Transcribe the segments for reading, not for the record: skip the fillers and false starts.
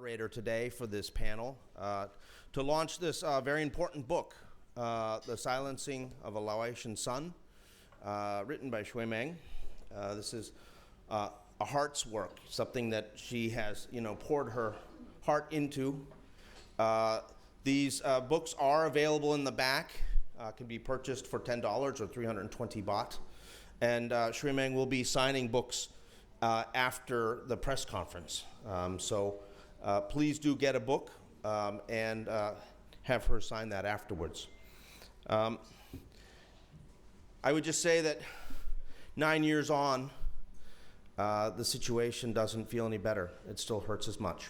moderator today for this panel to launch this very important book, The Silencing of a Laotian Son, written by Shui Meng. This is a heart's work, something that she has, poured her heart into. These books are available in the back, can be purchased for $10 or 320 baht. And Shui Meng will be signing books after the press conference. So please do get a book and have her sign that afterwards. I would just say that 9 years on, the situation doesn't feel any better. It still hurts as much.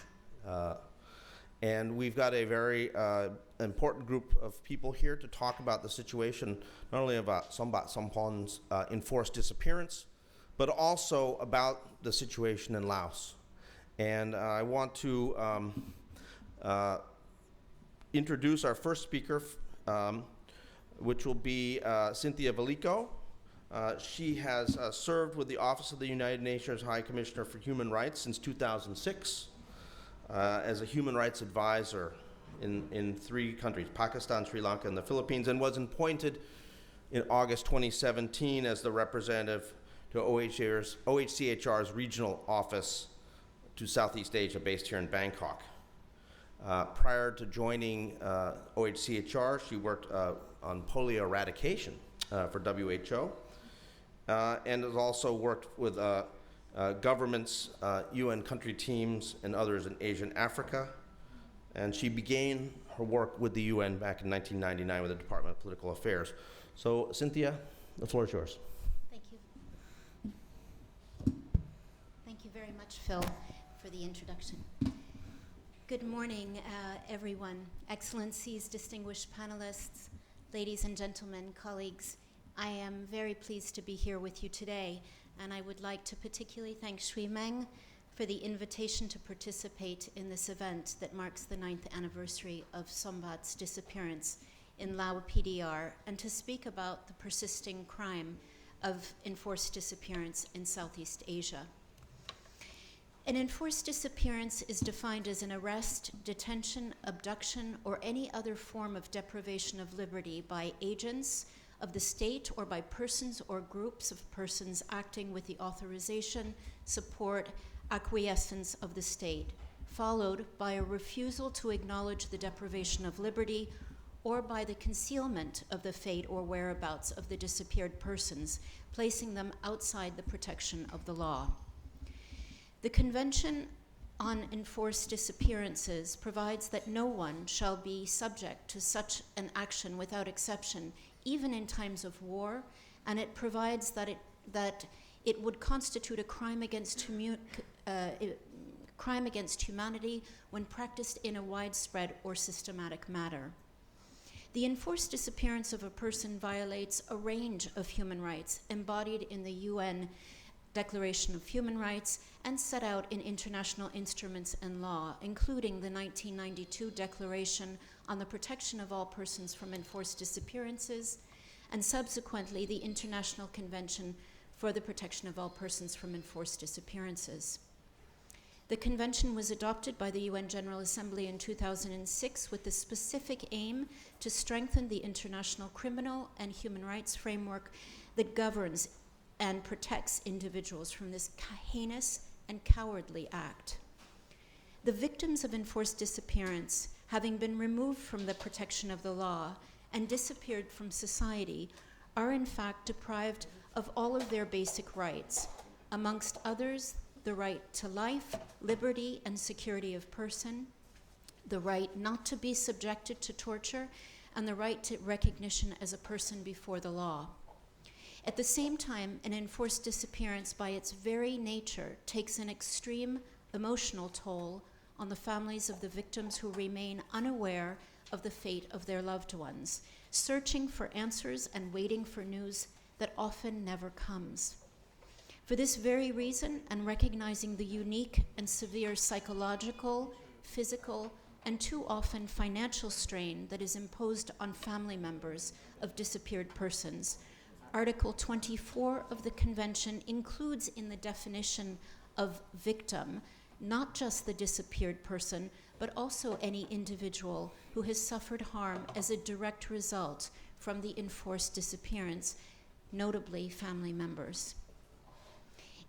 And we've got a very important group of people here to talk about the situation, not only about Sombath Somphone's enforced disappearance, but also about the situation in Laos. And I want to introduce our first speaker, which will be Cynthia Veliko. She has served with the Office of the United Nations High Commissioner for Human Rights since 2006 as a human rights advisor in 3 countries, Pakistan, Sri Lanka, and the Philippines, and was appointed in August 2017 as the representative to OHCHR's regional office to Southeast Asia, based here in Bangkok. Prior to joining OHCHR, she worked on polio eradication for WHO, and has also worked with governments, UN country teams, and others in Asia and Africa. And she began her work with the UN back in 1999 with the Department of Political Affairs. So, Cynthia, the floor is yours. Thank you. Thank you very much, Phil, for the introduction. Good morning, everyone. Excellencies, distinguished panelists, ladies and gentlemen, colleagues. I am very pleased to be here with you today, and I would like to particularly thank Shui Meng for the invitation to participate in this event that marks the 9th anniversary of Sombath's disappearance in Lao PDR, and to speak about the persisting crime of enforced disappearance in Southeast Asia. An enforced disappearance is defined as an arrest, detention, abduction, or any other form of deprivation of liberty by agents of the state or by persons or groups of persons acting with the authorization, support, acquiescence of the state, followed by a refusal to acknowledge the deprivation of liberty or by the concealment of the fate or whereabouts of the disappeared persons, placing them outside the protection of the law. The Convention on Enforced Disappearances provides that no one shall be subject to such an action without exception, even in times of war, and it provides that it would constitute a crime against humanity when practiced in a widespread or systematic manner. The enforced disappearance of a person violates a range of human rights embodied in the UN Declaration of Human Rights and set out in international instruments and law, including the 1992 Declaration on the Protection of All Persons from Enforced Disappearances, and subsequently the International Convention for the Protection of All Persons from Enforced Disappearances. The convention was adopted by the UN General Assembly in 2006 with the specific aim to strengthen the international criminal and human rights framework that governs and protects individuals from this heinous and cowardly act. The victims of enforced disappearance, having been removed from the protection of the law and disappeared from society, are in fact deprived of all of their basic rights, amongst others, the right to life, liberty, and security of person, the right not to be subjected to torture, and the right to recognition as a person before the law. At the same time, an enforced disappearance by its very nature takes an extreme emotional toll on the families of the victims who remain unaware of the fate of their loved ones, searching for answers and waiting for news that often never comes. For this very reason, and recognizing the unique and severe psychological, physical, and too often financial strain that is imposed on family members of disappeared persons, Article 24 of the Convention includes in the definition of victim not just the disappeared person, but also any individual who has suffered harm as a direct result from the enforced disappearance, notably family members.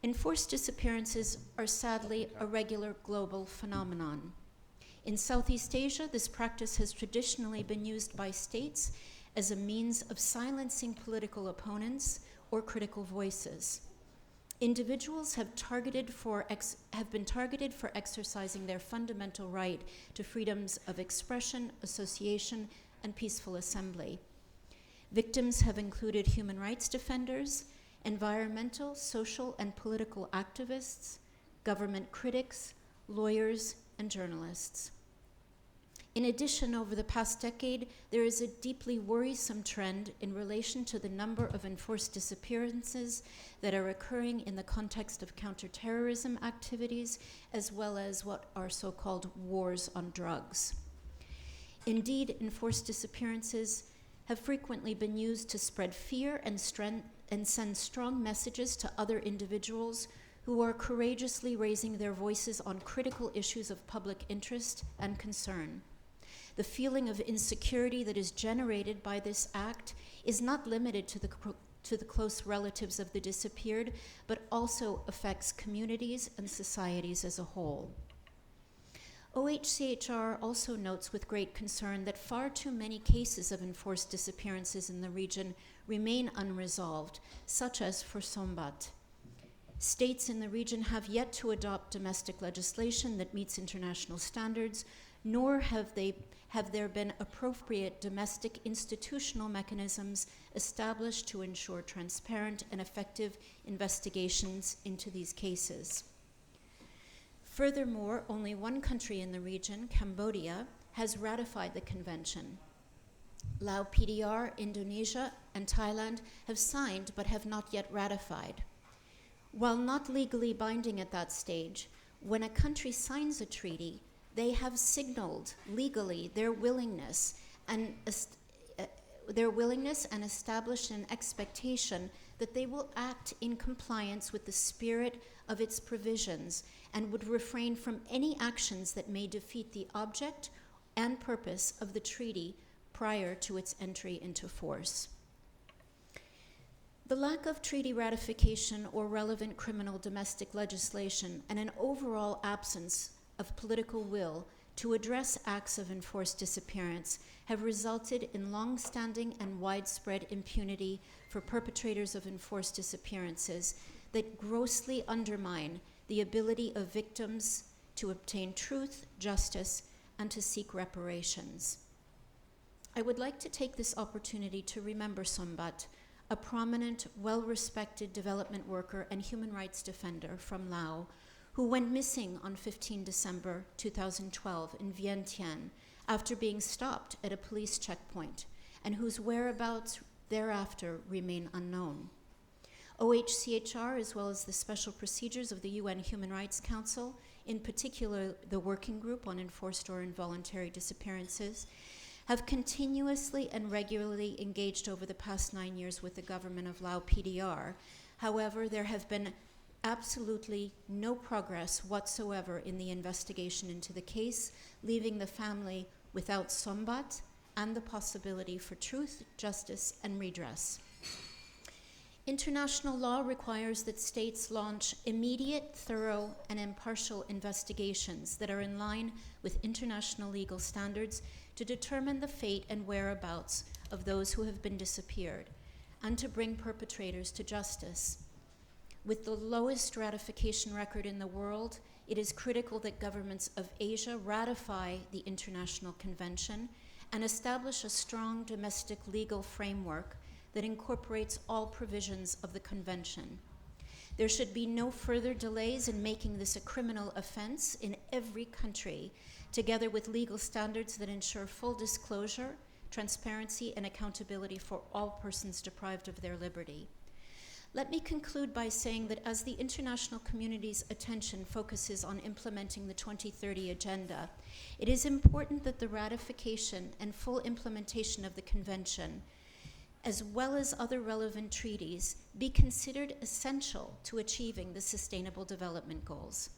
Enforced disappearances are sadly a regular global phenomenon. In Southeast Asia, this practice has traditionally been used by states as a means of silencing political opponents or critical voices. Individuals have been targeted for exercising their fundamental right to freedoms of expression, association, and peaceful assembly. Victims have included human rights defenders, environmental, social, and political activists, government critics, lawyers, and journalists. In addition, over the past decade, there is a deeply worrisome trend in relation to the number of enforced disappearances that are occurring in the context of counterterrorism activities, as well as what are so-called wars on drugs. Indeed, enforced disappearances have frequently been used to spread fear and send strong messages to other individuals who are courageously raising their voices on critical issues of public interest and concern. The feeling of insecurity that is generated by this act is not limited to the close relatives of the disappeared, but also affects communities and societies as a whole. OHCHR also notes with great concern that far too many cases of enforced disappearances in the region remain unresolved, such as for Sombath. States in the region have yet to adopt domestic legislation that meets international standards, nor have there been appropriate domestic institutional mechanisms established to ensure transparent and effective investigations into these cases. Furthermore, only one country in the region, Cambodia, has ratified the convention. Laos PDR, Indonesia, and Thailand have signed but have not yet ratified. While not legally binding at that stage, when a country signs a treaty, they have signaled legally their willingness and established an expectation that they will act in compliance with the spirit of its provisions and would refrain from any actions that may defeat the object and purpose of the treaty prior to its entry into force. The lack of treaty ratification or relevant criminal domestic legislation and an overall absence of political will to address acts of enforced disappearance have resulted in long-standing and widespread impunity for perpetrators of enforced disappearances that grossly undermine the ability of victims to obtain truth, justice, and to seek reparations. I would like to take this opportunity to remember Sombath, a prominent, well-respected development worker and human rights defender from Laos, who went missing on 15 December 2012 in Vientiane after being stopped at a police checkpoint, and whose whereabouts thereafter remain unknown. OHCHR, as well as the special procedures of the UN Human Rights Council, in particular the Working Group on Enforced or Involuntary Disappearances, have continuously and regularly engaged over the past 9 years with the government of Laos PDR. However, there have been absolutely no progress whatsoever in the investigation into the case, leaving the family without Sombath and the possibility for truth, justice, and redress. International law requires that states launch immediate, thorough, and impartial investigations that are in line with international legal standards to determine the fate and whereabouts of those who have been disappeared and to bring perpetrators to justice. With the lowest ratification record in the world, it is critical that governments of Asia ratify the International Convention and establish a strong domestic legal framework that incorporates all provisions of the Convention. There should be no further delays in making this a criminal offense in every country, together with legal standards that ensure full disclosure, transparency, and accountability for all persons deprived of their liberty. Let me conclude by saying that as the international community's attention focuses on implementing the 2030 Agenda, it is important that the ratification and full implementation of the Convention, as well as other relevant treaties, be considered essential to achieving the Sustainable Development Goals.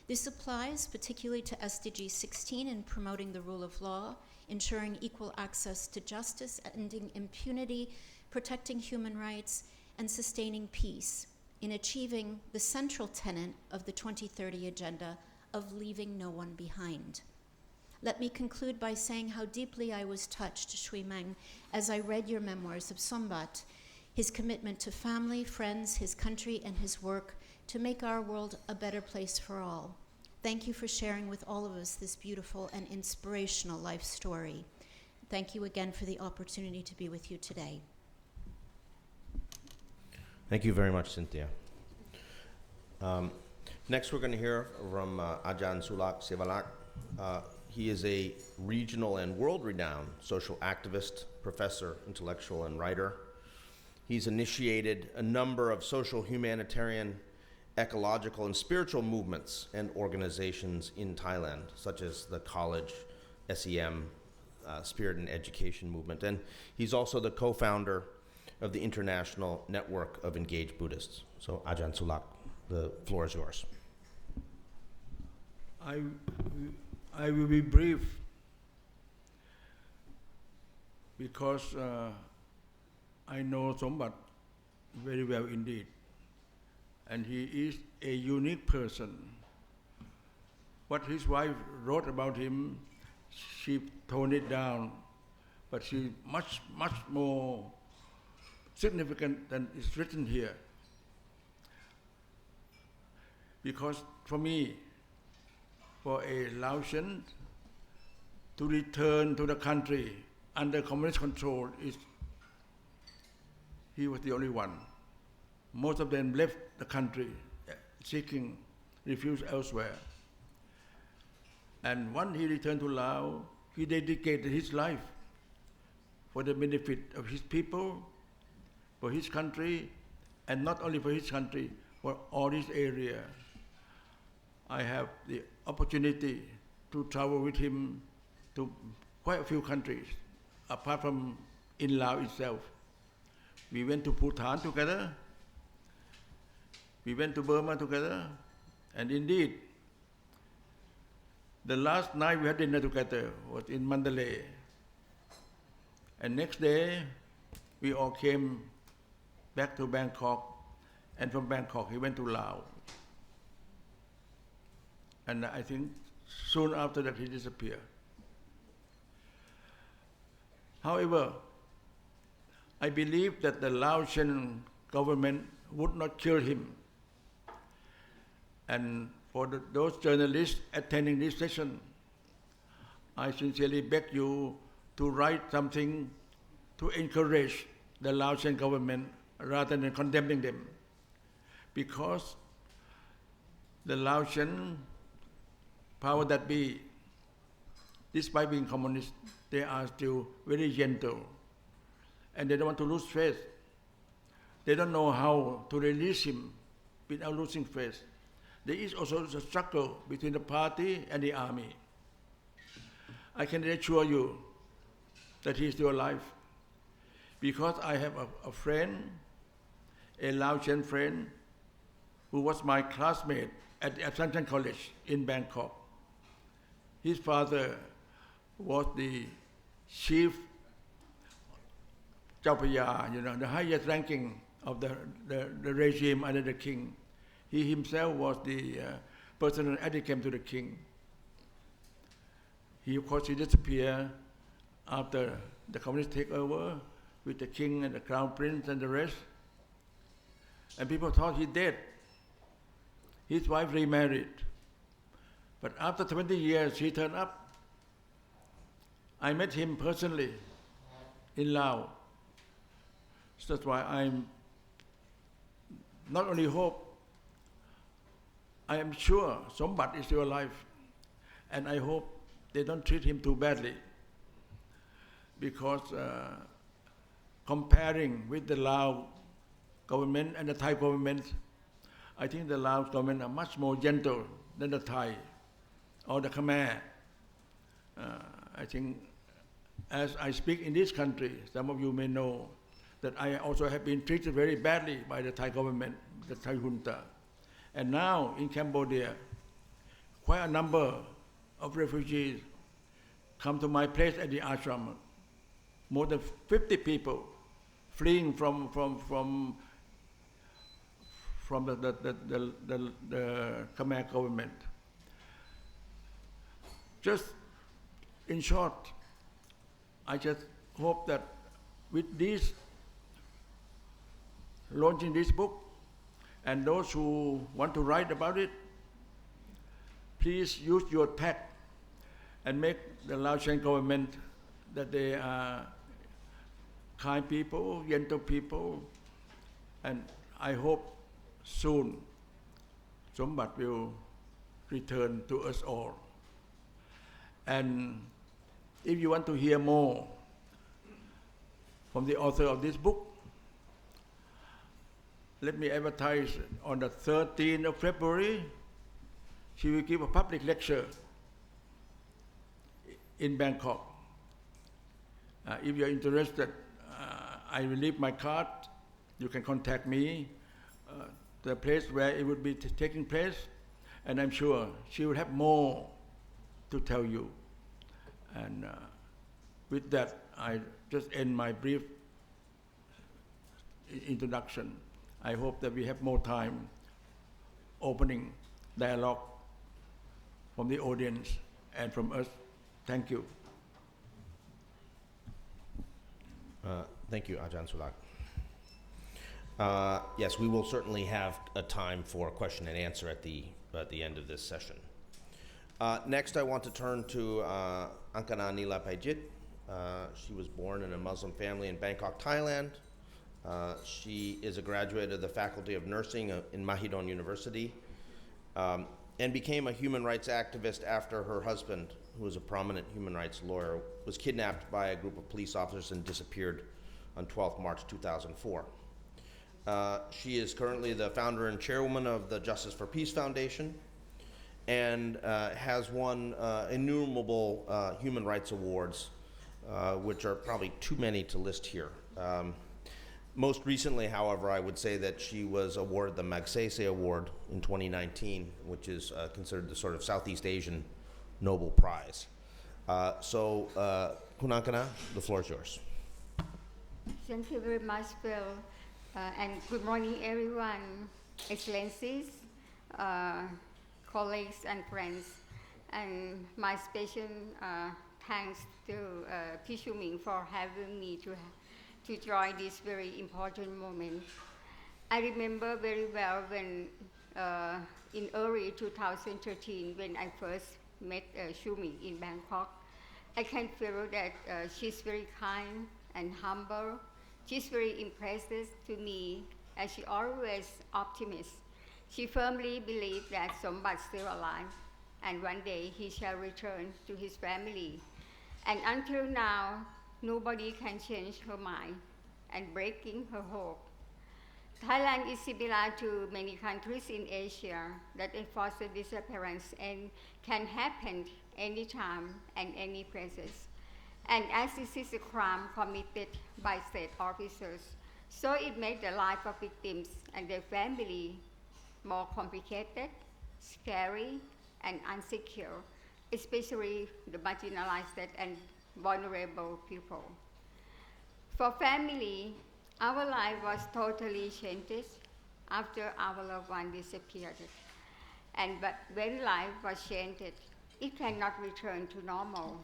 This applies particularly to SDG 16 in promoting the rule of law, ensuring equal access to justice, ending impunity, protecting human rights, and sustaining peace in achieving the central tenet of the 2030 Agenda of leaving no one behind. Let me conclude by saying how deeply I was touched, Shui Meng, as I read your memoirs of Sombath, his commitment to family, friends, his country, and his work to make our world a better place for all. Thank you for sharing with all of us this beautiful and inspirational life story. Thank you again for the opportunity to be with you today. Thank you very much, Cynthia. Next, we're going to hear from Ajahn Sulak Sivalak. He is a regional and world-renowned social activist, professor, intellectual, and writer. He's initiated a number of social, humanitarian, ecological, and spiritual movements and organizations in Thailand, such as the College, SEM, Spirit and Education Movement. And he's also the co-founder of the International Network of Engaged Buddhists. So Ajahn Sulak, the floor is yours. I will be brief because I know Sombath very well indeed, and he is a unique person. What his wife wrote about him, she toned it down, but she's much more significant than is written here. Because for me, for a Laotian to return to the country under communist control, he was the only one. Most of them left the country seeking refuge elsewhere. And when he returned to Laos, he dedicated his life for the benefit of his people, for his country, and not only for his country, for all this area. I have the opportunity to travel with him to quite a few countries, apart from in Laos itself. We went to Bhutan together, we went to Burma together, and indeed, the last night we had dinner together was in Mandalay. And next day, we all came back to Bangkok, and from Bangkok he went to Laos. And I think soon after that he disappeared. However, I believe that the Laotian government would not kill him. And for those journalists attending this session, I sincerely beg you to write something to encourage the Laotian government rather than condemning them. Because the Laotian power that be, despite being communist, they are still very gentle. And they don't want to lose faith. They don't know how to release him without losing faith. There is also a struggle between the party and the army. I can assure you that he is still alive. Because I have a friend, a Laotian friend, who was my classmate at the Assumption College in Bangkok. His father was the chief Chapaya, the highest ranking of the regime under the king. He himself was the personal aide-de-camp to the king. Of course, he disappeared after the communists take over with the king and the crown prince and the rest. And people thought he dead. His wife remarried. But after 20 years, he turned up. I met him personally in Laos. So that's why I'm not only hope, I am sure Sombath is still alive. And I hope they don't treat him too badly. Because comparing with the Lao government and the Thai government, I think the Lao government are much more gentle than the Thai or the Khmer. I think as I speak in this country, some of you may know that I also have been treated very badly by the Thai government, the Thai junta. And now in Cambodia, quite a number of refugees come to my place at the ashram. More than 50 people fleeing from the Khmer government. Just in short, I just hope that with this, launching this book, and those who want to write about it, please use your tact and make the Laotian government that they are kind people, gentle people, and I hope soon Sombath will return to us all. And if you want to hear more from the author of this book, let me advertise on the 13th of February, she will give a public lecture in Bangkok. If you're interested, I will leave my card. You can contact me, the place where it would be taking place, and I'm sure she will have more to tell you. And with that, I just end my brief introduction. I hope that we have more time opening dialogue from the audience and from us. Thank you. Thank you, Ajahn Sulak. Yes, we will certainly have a time for question and answer at the end of this session. Next, I want to turn to Ankana Nilapayjit. She was born in a Muslim family in Bangkok, Thailand. She is a graduate of the Faculty of Nursing in Mahidol University and became a human rights activist after her husband, who was a prominent human rights lawyer, was kidnapped by a group of police officers and disappeared on 12th March 2004. She is currently the founder and chairwoman of the Justice for Peace Foundation and has won innumerable human rights awards, which are probably too many to list here. Most recently, however, I would say that she was awarded the Magsaysay Award in 2019, which is considered the sort of Southeast Asian Nobel Prize. Kunankana, the floor is yours. Thank you very much, Bill. And good morning, everyone, Excellencies, colleagues, and friends. And my special thanks to Pishuming for having me to join this very important moment. I remember very well when in early 2013, when I first met Shumi in Bangkok, I can feel that she's very kind and humble. She's very impressive to me, and she always optimist. She firmly believed that Sombath's still alive, and one day he shall return to his family. And until now, nobody can change her mind and breaking her hope. Thailand is similar to many countries in Asia that enforce disappearance and can happen anytime and any places. And as this is a crime committed by state officers, so it made the life of victims and their family more complicated, scary, and insecure, especially the marginalized and vulnerable people. For family, our life was totally changed after our loved one disappeared. And when life was changed, it cannot return to normal.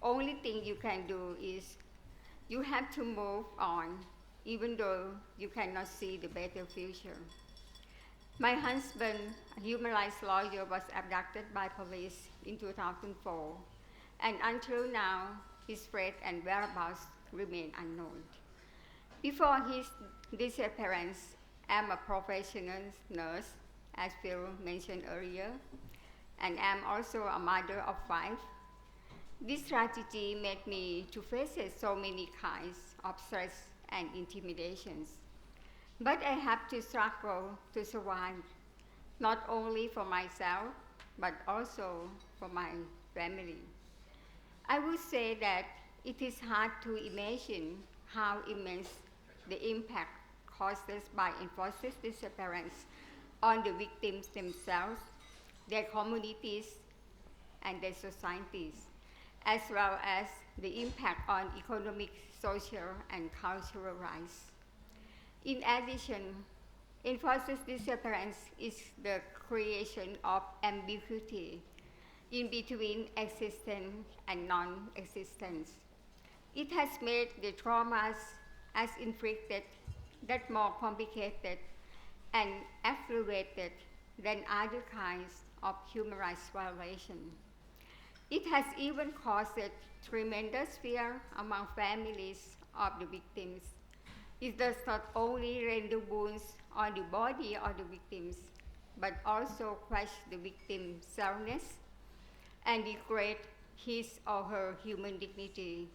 Only thing you can do is you have to move on, even though you cannot see the better future. My husband, a human rights lawyer, was abducted by police in 2004, and until now, his fate and whereabouts remain unknown. Before his disappearance, I'm a professional nurse, as Phil mentioned earlier, and I'm also a mother of 5. This tragedy made me to face so many kinds of stress and intimidations. But I have to struggle to survive, not only for myself, but also for my family. I would say that it is hard to imagine how immense the impact caused by enforced disappearance on the victims themselves, their communities, and their societies, as well as the impact on economic, social, and cultural rights. In addition, enforced disappearance is the creation of ambiguity in between existence and non-existence. It has made the traumas as inflicted that more complicated and aggravated than other kinds of human rights violation. It has even caused tremendous fear among families of the victims. It does not only render wounds on the body of the victims, but also crush the victim's selfness and degrade his or her human dignity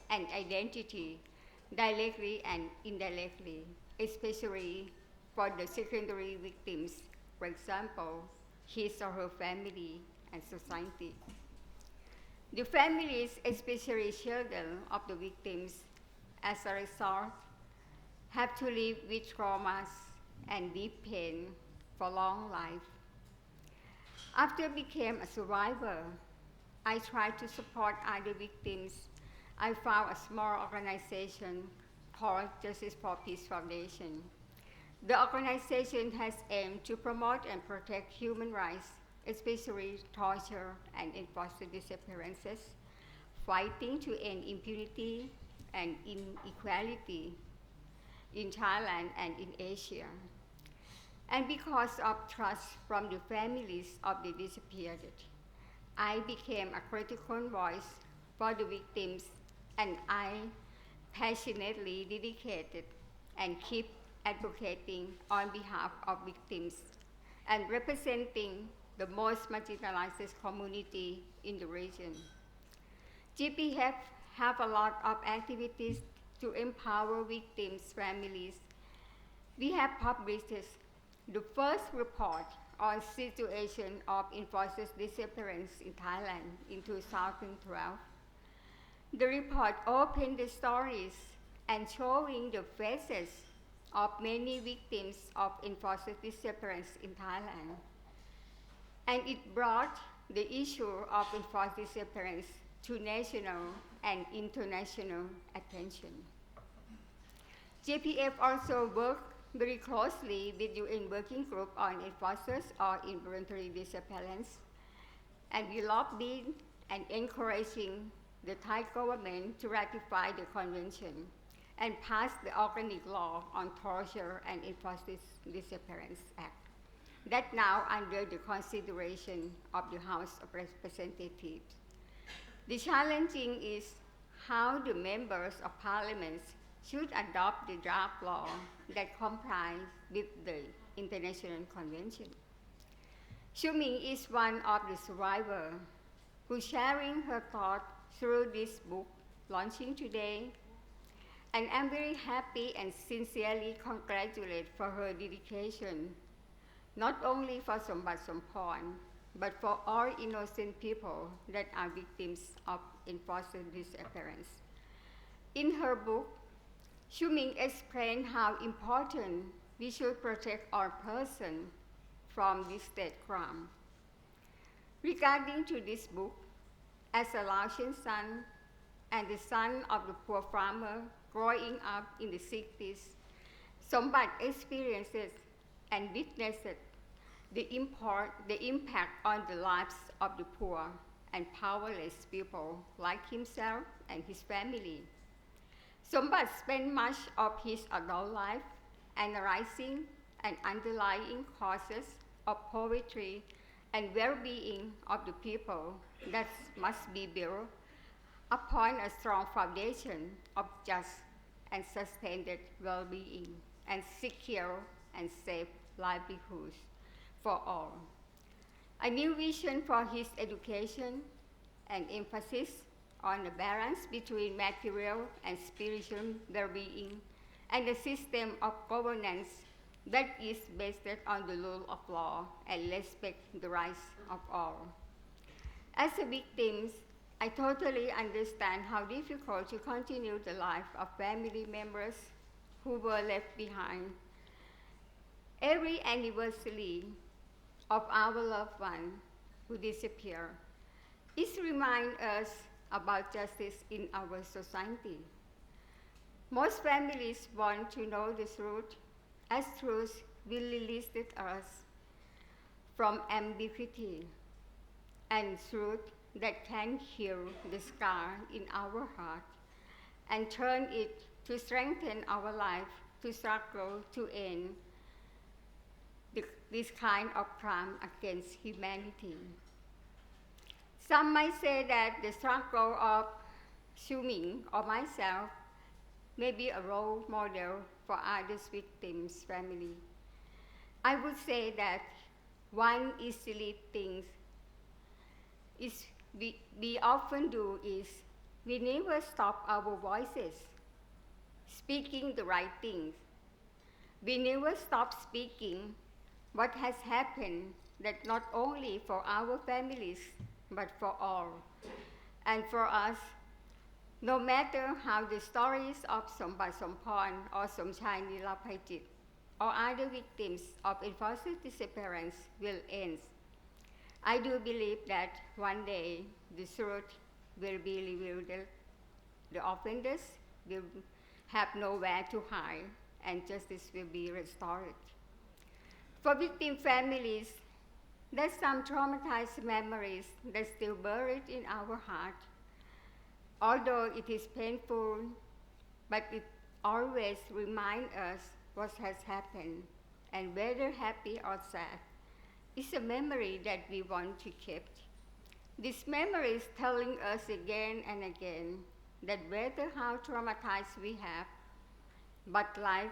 and identity directly and indirectly, especially for the secondary victims, for example, his or her family and society. The families, especially children of the victims, as a result, have to live with traumas and deep pain for long life. After I became a survivor, I tried to support other victims. I found a small organization called Justice for Peace Foundation. The organization has aimed to promote and protect human rights, especially torture and enforced disappearances, fighting to end impunity and inequality in Thailand and in Asia. And because of trust from the families of the disappeared, I became a critical voice for the victims, and I passionately dedicated and keep advocating on behalf of victims and representing the most marginalized community in the region. GPF have a lot of activities to empower victims' families. We have published the first report on situation of enforced disappearance in Thailand in 2012. The report opened the stories and showing the faces of many victims of enforced disappearance in Thailand. And it brought the issue of enforced disappearance to national and international attention. JPF also worked very closely with UN Working Group on enforcers or involuntary disappearance, and we lobbied and encouraging the Thai government to ratify the convention and pass the organic law on torture and enforced disappearance act that now under the consideration of the House of Representatives. The challenging is how the members of parliament should adopt the draft law that complies with the international convention. Shuming is one of the survivors who's sharing her thoughts through this book launching today, and I'm very happy and sincerely congratulate for her dedication, not only for Sombath Somphone, but for all innocent people that are victims of enforced disappearance. In her book, Shuming explained how important we should protect our person from this state crime. Regarding to this book, as a Laotian son and the son of the poor farmer growing up in the 60s, Sombath experiences and witnessed the impact on the lives of the poor and powerless people like himself and his family. Sombath spent much of his adult life analyzing and underlying causes of poverty and well-being of the people that must be built upon a strong foundation of just and sustained well-being and secure and safe livelihoods for all. A new vision for his education and emphasis on the balance between material and spiritual well-being and a system of governance that is based on the rule of law and respect the rights of all. As a victim, I totally understand how difficult to continue the life of family members who were left behind. Every anniversary of our loved one who disappeared. It reminds us about justice in our society. Most families want to know the truth, as truth will release us from ambiguity, and truth that can heal the scar in our heart and turn it to strengthen our life to struggle to end this kind of crime against humanity. Some might say that the struggle of Xu Ming or myself may be a role model for other victims' family. I would say that one easily things is we often do is we never stop our voices speaking the right things. We never stop speaking what has happened, that not only for our families, but for all. And for us, no matter how the stories of Sombath Somphone or Somchai Nilapaitit or other victims of enforced disappearance will end, I do believe that one day the truth will be revealed. The offenders will have nowhere to hide, and justice will be restored. For victim families, there's some traumatized memories that still buried in our heart. Although it is painful, but it always reminds us what has happened, and whether happy or sad, it's a memory that we want to keep. This memory is telling us again and again that whether how traumatized we have, but life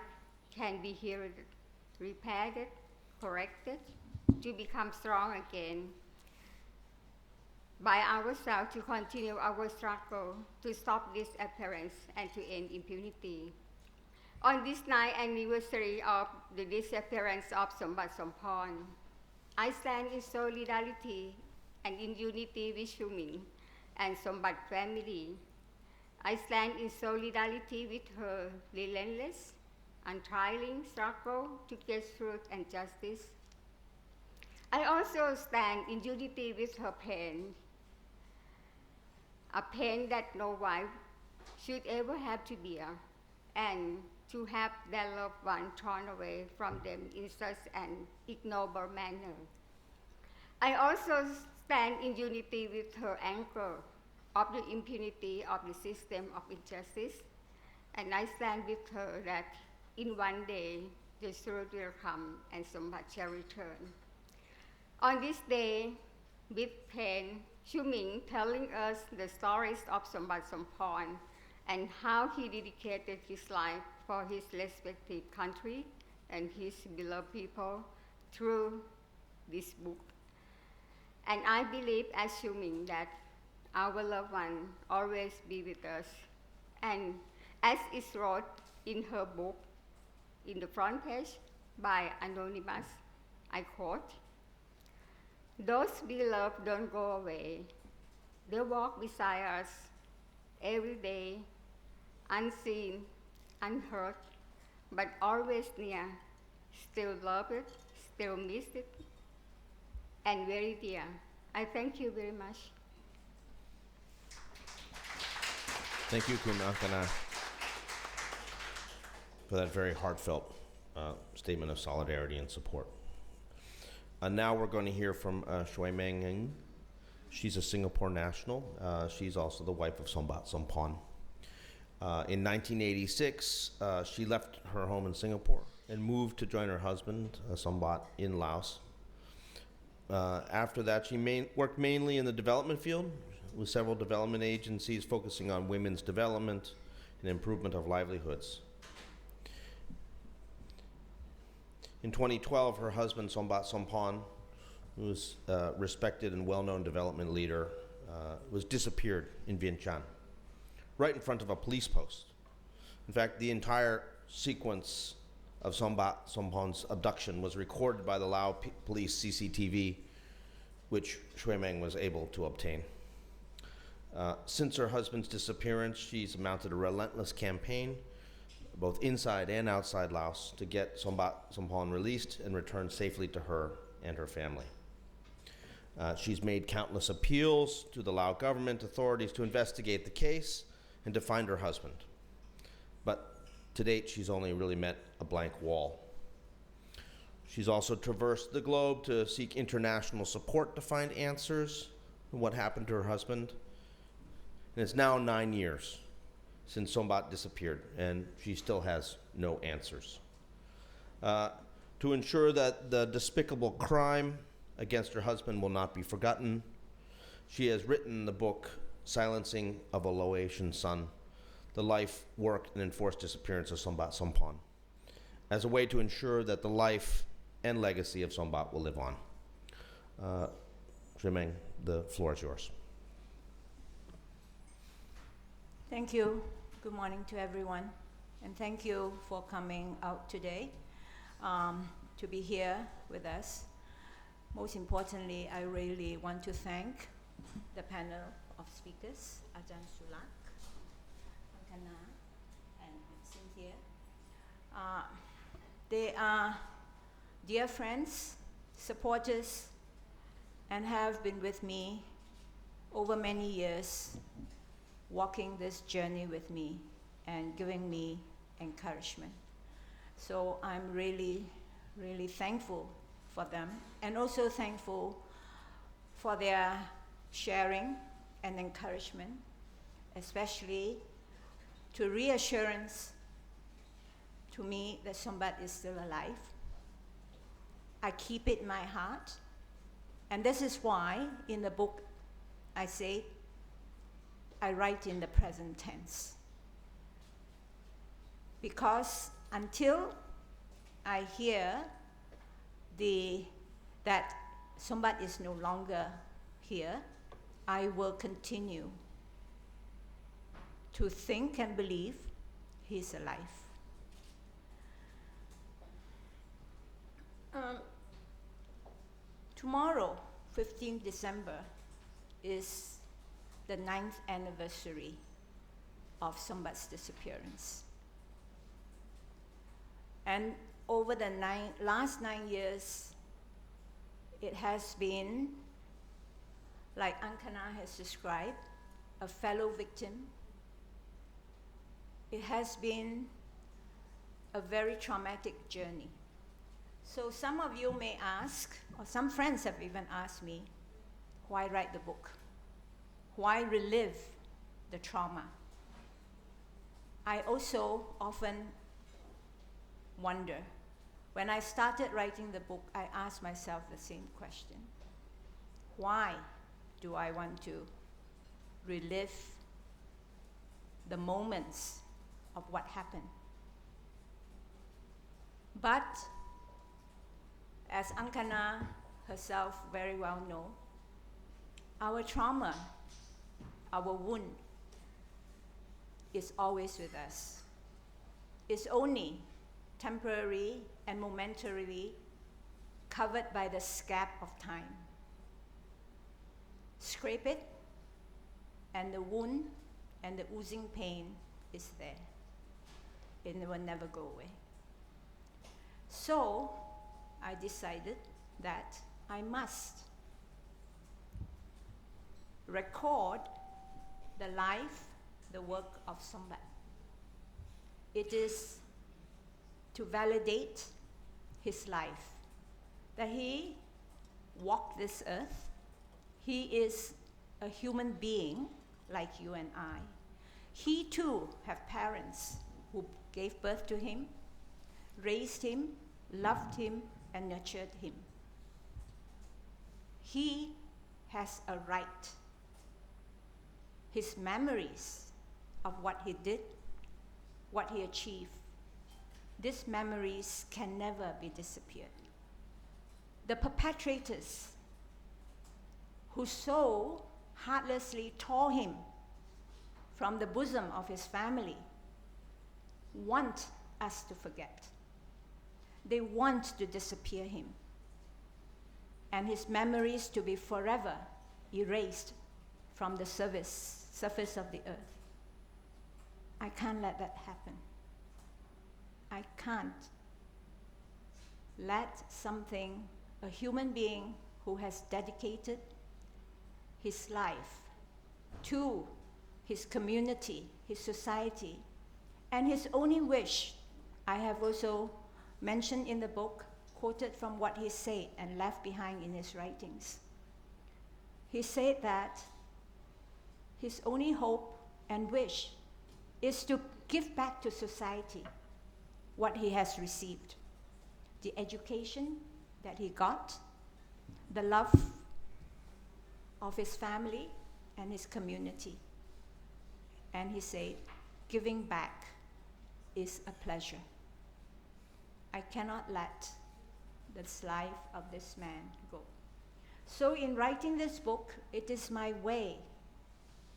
can be healed, repaired, corrected, to become strong again by ourselves, to continue our struggle to stop disappearance and to end impunity. On this 9th anniversary of the disappearance of Sombath Somphone, I stand in solidarity and in unity with Xu Ming and Sombath family. I stand in solidarity with her relentless, untiring struggle to get truth and justice. I also stand in unity with her pain, a pain that no wife should ever have to bear, and to have their loved one torn away from them in such an ignoble manner. I also stand in unity with her anger of the impunity of the system of injustice, and I stand with her that in one day the truth will come and Sombath shall return. On this day, with pain, Xu Ming telling us the stories of Sombath Somphone and how he dedicated his life for his respective country and his beloved people through this book. And I believe, as Xu Ming, that our loved one always be with us. And as is wrote in her book, in the front page by Anonymous, I quote, "Those we love don't go away. They walk beside us every day, unseen, unheard, but always near, still love it, still miss it, and very dear." I thank you very much. Thank you, Kun Ankana, for that very heartfelt statement of solidarity and support. Now we're going to hear from Shui Meng. She's a Singapore national. She's also the wife of Sombath Somphone. In 1986, she left her home in Singapore and moved to join her husband, Sombath, in Laos. After that, she worked mainly in the development field with several development agencies focusing on women's development and improvement of livelihoods. In 2012, her husband, Sombath Somphone, who was a respected and well-known development leader, was disappeared in Vientiane, right in front of a police post. In fact, the entire sequence of Sombath Somphone's abduction was recorded by the Lao police CCTV, which Shui Meng was able to obtain. Since her husband's disappearance, she's mounted a relentless campaign, both inside and outside Laos, to get Sombath Somphone released and returned safely to her and her family. She's made countless appeals to the Lao government authorities to investigate the case and to find her husband. But to date, she's only really met a blank wall. She's also traversed the globe to seek international support to find answers on what happened to her husband. And it's now 9 years since Sombath disappeared, and she still has no answers. To ensure that the despicable crime against her husband will not be forgotten, she has written the book Silencing of a Laotian Son, The Life, Work, and Enforced Disappearance of Sombath Somphone, as a way to ensure that the life and legacy of Sombath will live on. Shimeng, the floor is yours. Thank you. Good morning to everyone. And thank you for coming out today to be here with us. Most importantly, I really want to thank the panel of speakers, Ajahn Sulak, Ankana, and Cynthia. They are dear friends, supporters, and have been with me over many years, walking this journey with me and giving me encouragement. So I'm really, really thankful for them, and also thankful for their sharing and encouragement, especially to reassurance to me that Sombath is still alive. I keep it in my heart, and this is why in the book I say I write in the present tense. Because until I hear that Sombath is no longer here, I will continue to think and believe he's alive. Tomorrow, 15th December, is the 9th anniversary of Sombath's disappearance. And over the last 9 years, it has been, like Ankana has described, a fellow victim. It has been a very traumatic journey. So some of you may ask, or some friends have even asked me, why write the book? Why relive the trauma? I also often wonder, when I started writing the book, I asked myself the same question. Why do I want to relive the moments of what happened? But as Ankana herself very well knows, our trauma, our wound, is always with us. It's only temporary and momentarily covered by the scab of time. Scrape it, and the wound and the oozing pain is there. It will never go away. So I decided that I must record the life, the work of Sombath. It is to validate his life, that he walked this earth. He is a human being like you and I. He too have parents who gave birth to him, raised him, loved him, and nurtured him. He has a right. His memories of what he did, what he achieved, these memories can never be disappeared. The perpetrators who so heartlessly tore him from the bosom of his family want us to forget. They want to disappear him, and his memories to be forever erased from the surface of the earth. I can't let that happen. I can't let something a human being who has dedicated his life to his community, his society, and his only wish, I have also mentioned in the book, quoted from what he said and left behind in his writings. He said that his only hope and wish is to give back to society what he has received, the education that he got, the love of his family and his community. And he said, giving back is a pleasure. I cannot let this life of this man go. So in writing this book, it is my way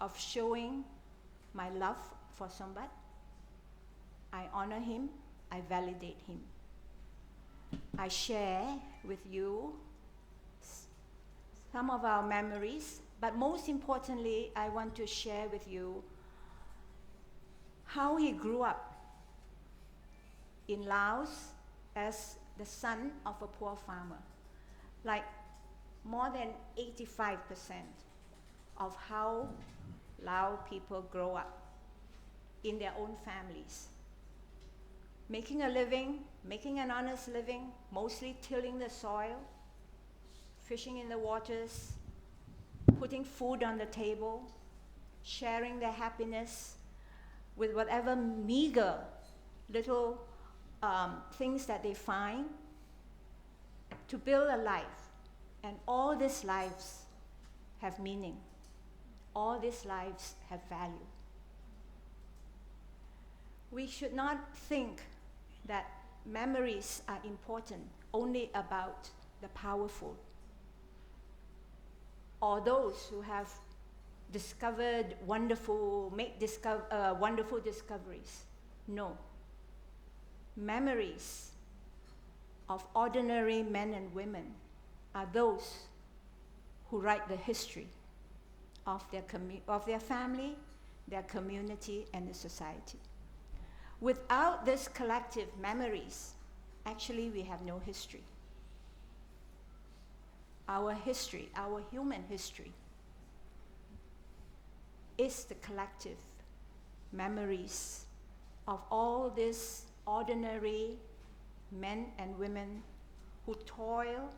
of showing my love for Sombath. I honor him, I validate him. I share with you some of our memories, but most importantly, I want to share with you how he grew up in Laos as the son of a poor farmer. Like more than 85% of how Lao people grow up in their own families. Making a living, making an honest living, mostly tilling the soil, fishing in the waters, putting food on the table, sharing their happiness with whatever meager little things that they find to build a life. And all these lives have meaning. All these lives have value. We should not think that memories are important only about the powerful or those who have discovered wonderful discoveries. No. Memories of ordinary men and women are those who write the history of their family, their community, and the society. Without these collective memories, actually we have no history. Our history, our human history, is the collective memories of all these ordinary men and women who toil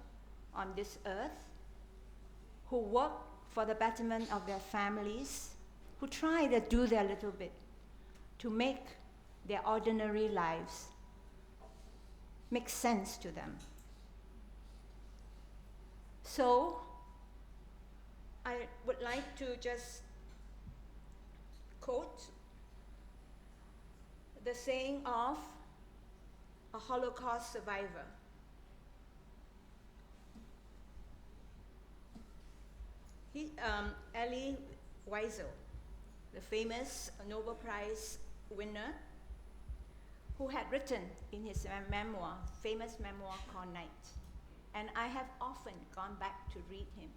on this earth, who work for the betterment of their families, who try to do their little bit to make their ordinary lives make sense to them. So, I would like to just quote the saying of a Holocaust survivor. Elie Wiesel, the famous Nobel Prize winner, who had written in his memoir, famous memoir called Night. And I have often gone back to read him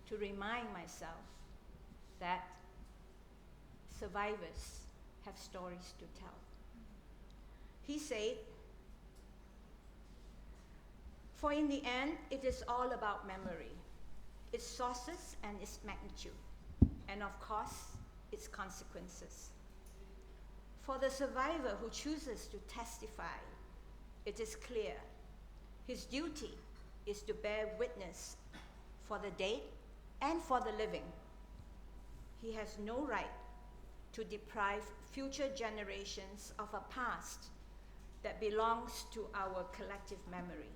to remind myself that survivors have stories to tell. He said, for in the end, it is all about memory, its sources and its magnitude, and of course, its consequences. For the survivor who chooses to testify, it is clear his duty is to bear witness for the dead and for the living. He has no right to deprive future generations of a past that belongs to our collective memory.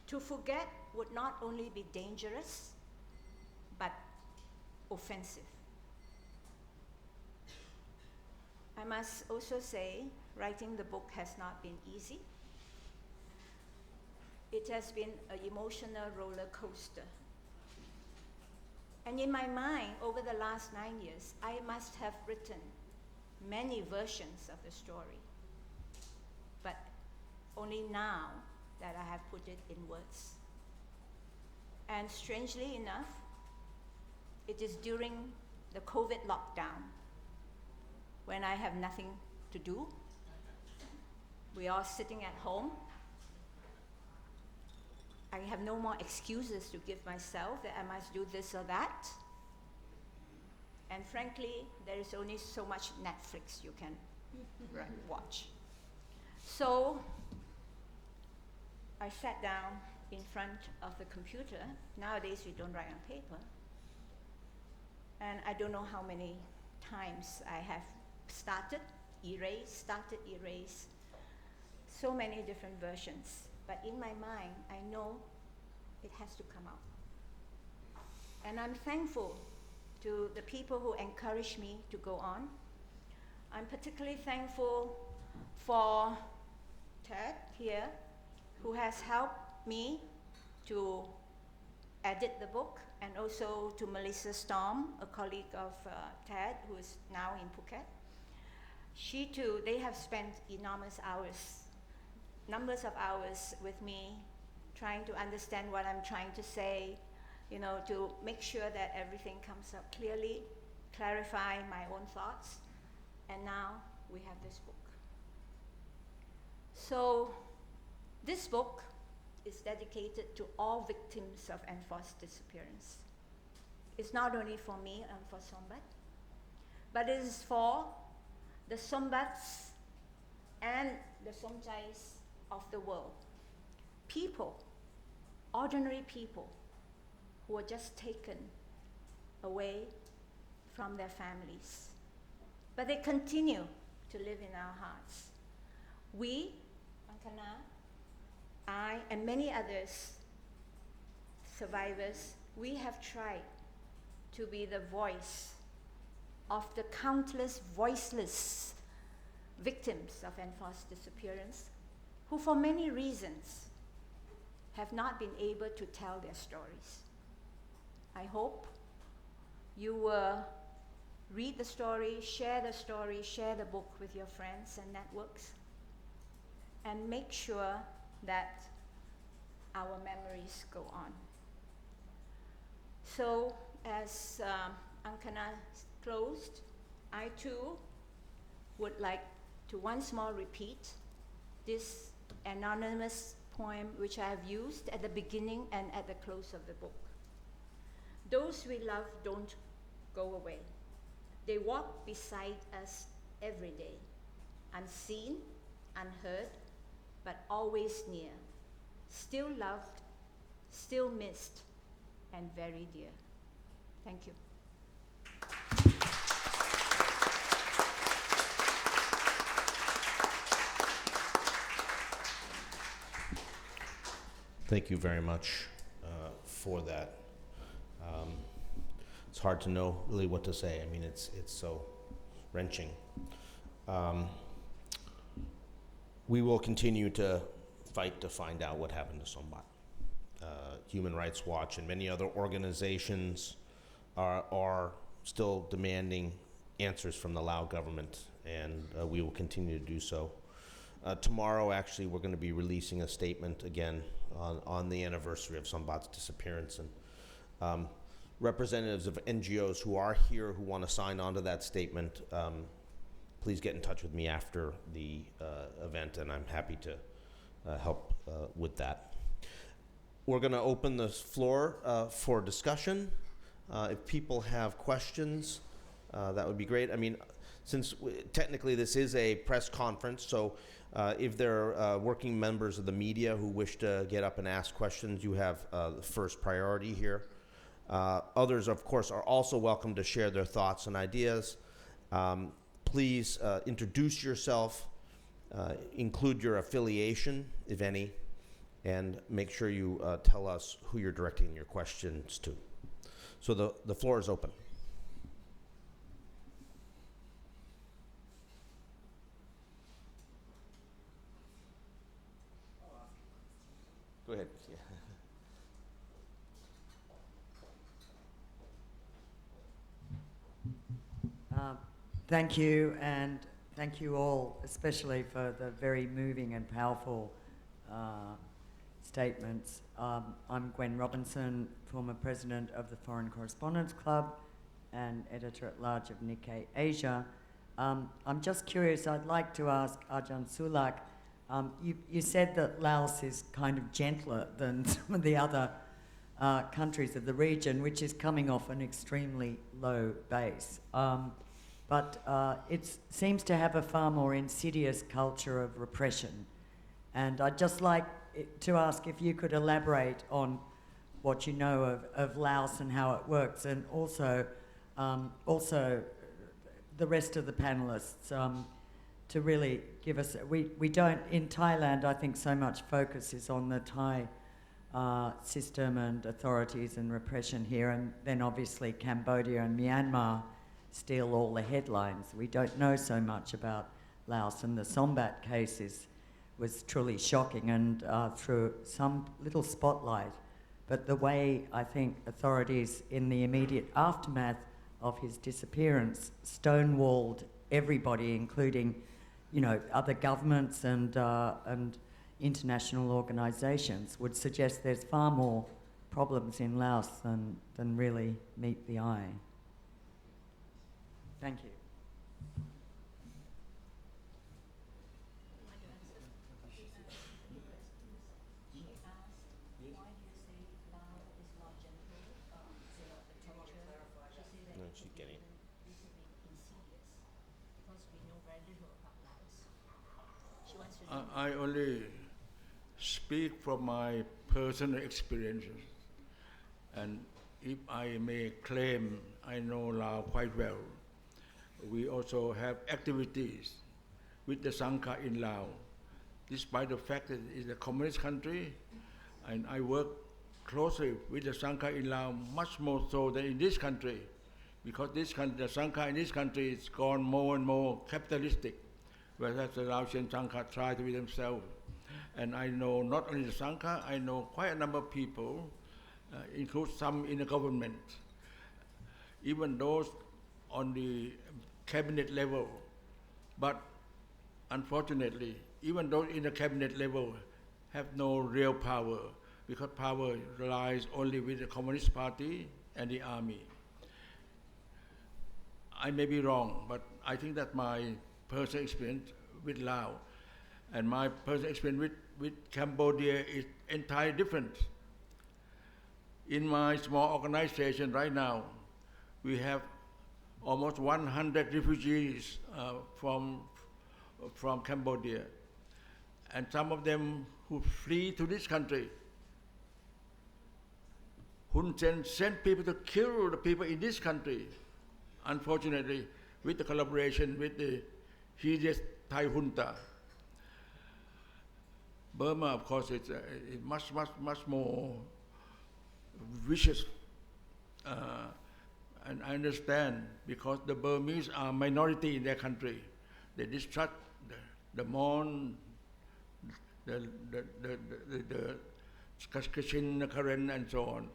To forget would not only be dangerous, but offensive. I must also say, writing the book has not been easy. It has been an emotional roller coaster. And in my mind, over the last 9 years, I must have written many versions of the story. But only now that I have put it in words. And strangely enough, it is during the COVID lockdown, when I have nothing to do. We are sitting at home, I have no more excuses to give myself that I must do this or that. And frankly, there is only so much Netflix you can watch. So I sat down in front of the computer. Nowadays, we don't write on paper. And I don't know how many times I have started, erase, so many different versions. But in my mind, I know it has to come out. And I'm thankful to the people who encouraged me to go on. I'm particularly thankful for Ted here, who has helped me to edit the book, and also to Melissa Storm, a colleague of Ted, who is now in Phuket. She too, they have spent enormous hours, numbers of hours with me, trying to understand what I'm trying to say, you know, to make sure that everything comes up clearly, clarify my own thoughts, and now we have this book. So this book is dedicated to all victims of enforced disappearance. It's not only for me and for Sombath, but it is for the Sombaths and the Somjais of the world. People, ordinary people, who were just taken away from their families. But they continue to live in our hearts. We, Ankana, I, and many others, survivors, we have tried to be the voice of the countless voiceless victims of enforced disappearance who, for many reasons, have not been able to tell their stories. I hope you will read the story, share the book with your friends and networks, and make sure that our memories go on. So, as Ankana closed, I too would like to once more repeat this anonymous poem which I have used at the beginning and at the close of the book. Those we love don't go away. They walk beside us every day, unseen, unheard, but always near, still loved, still missed, and very dear. Thank you. Thank you very much for that. It's hard to know really what to say. I mean, it's so wrenching. We will continue to fight to find out what happened to Sombath. Human Rights Watch and many other organizations are still demanding answers from the Lao government, and we will continue to do so. Tomorrow, actually, we're going to be releasing a statement again on the anniversary of Sombath's disappearance, and representatives of NGOs who are here who want to sign on to that statement, please get in touch with me after the event, and I'm happy to help with that. We're going to open the floor for discussion. If people have questions, that would be great. I mean, since technically this is a press conference, so if there are working members of the media who wish to get up and ask questions, you have the first priority here. Others, of course, are also welcome to share their thoughts and ideas. Please introduce yourself, include your affiliation, if any, and make sure you tell us who you're directing your questions to. So the floor is open. Go ahead. Thank you, and thank you all, especially for the very moving and powerful statements. I'm Gwen Robinson, former president of the Foreign Correspondents Club and editor-at-large of Nikkei Asia. I'm just curious, I'd like to ask Ajahn Sulak, You said that Laos is kind of gentler than some of the other countries of the region, which is coming off an extremely low base. But it seems to have a far more insidious culture of repression. And I'd just like to ask if you could elaborate on what you know of Laos and how it works, and also the rest of the panelists to really give us, we don't, in Thailand, I think so much focus is on the Thai system and authorities and repression here, and then obviously Cambodia and Myanmar steal all the headlines. We don't know so much about Laos, and the Sombath case was truly shocking and threw some little spotlight. But the way I think authorities in the immediate aftermath of his disappearance stonewalled everybody, including, other governments and international organisations, would suggest there's far more problems in Laos than really meet the eye. Thank you. I only speak from my personal experiences, and if I may claim, I know Laos quite well. We also have activities with the Sangha in Laos, despite the fact that it is a communist country, and I work closely with the Sangha in Laos much more so than in this country, because the Sangha in this country is gone more and more capitalistic, whereas the Laotian Sangha try to be themselves. And I know not only the Sangha, I know quite a number of people, include some in the government, even those on the cabinet level. But unfortunately, even those in the cabinet level have no real power, because power lies only with the Communist Party and the army. I may be wrong, but I think that my personal experience with Laos and my personal experience with Cambodia is entirely different. In my small organization right now, we have almost 100 refugees from Cambodia, and some of them who flee to this country. Hun Sen sent people to kill the people in this country, unfortunately, with the collaboration with the hideous Thai junta. Burma, of course, is much more vicious. And I understand, because the Burmese are minority in their country. They distrust the Mon, the Kachin, the Karen, and so on.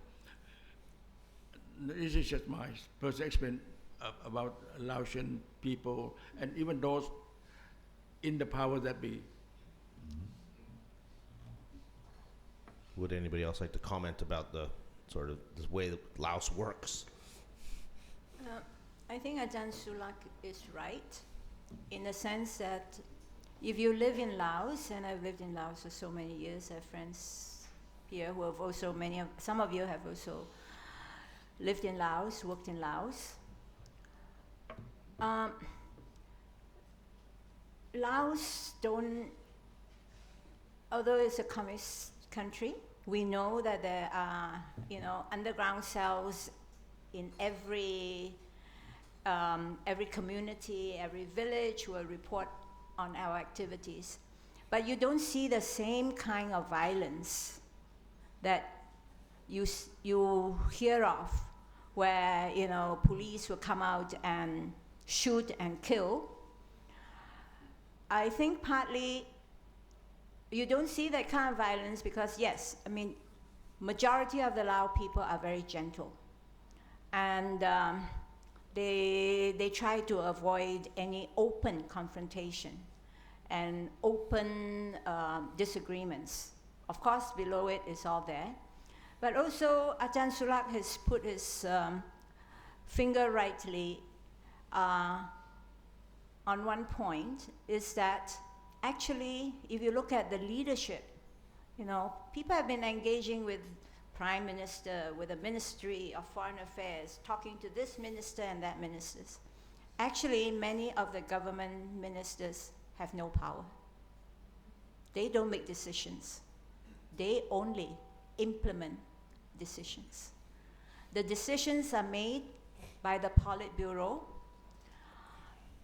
This is just my personal experience about Laotian people, and even those in the power that be. Would anybody else like to comment about the sort of the way that Laos works? I think Ajahn Sulak is right, in the sense that if you live in Laos, and I've lived in Laos for so many years, I have friends here who have also, some of you have also lived in Laos, worked in Laos. Laos don't, although it's a communist country, we know that there are, underground cells in every community, every village who will report on our activities. But you don't see the same kind of violence that you hear of, where police will come out and shoot and kill. I think partly you don't see that kind of violence because, yes, majority of the Lao people are very gentle, and they try to avoid any open confrontation and open disagreements. Of course, below it is all there. But also, Ajahn Sulak has put his finger rightly on one point, is that Actually, if you look at the leadership, people have been engaging with Prime Minister, with the Ministry of Foreign Affairs, talking to this minister and that minister. Actually, many of the government ministers have no power. They don't make decisions. They only implement decisions. The decisions are made by the Politburo,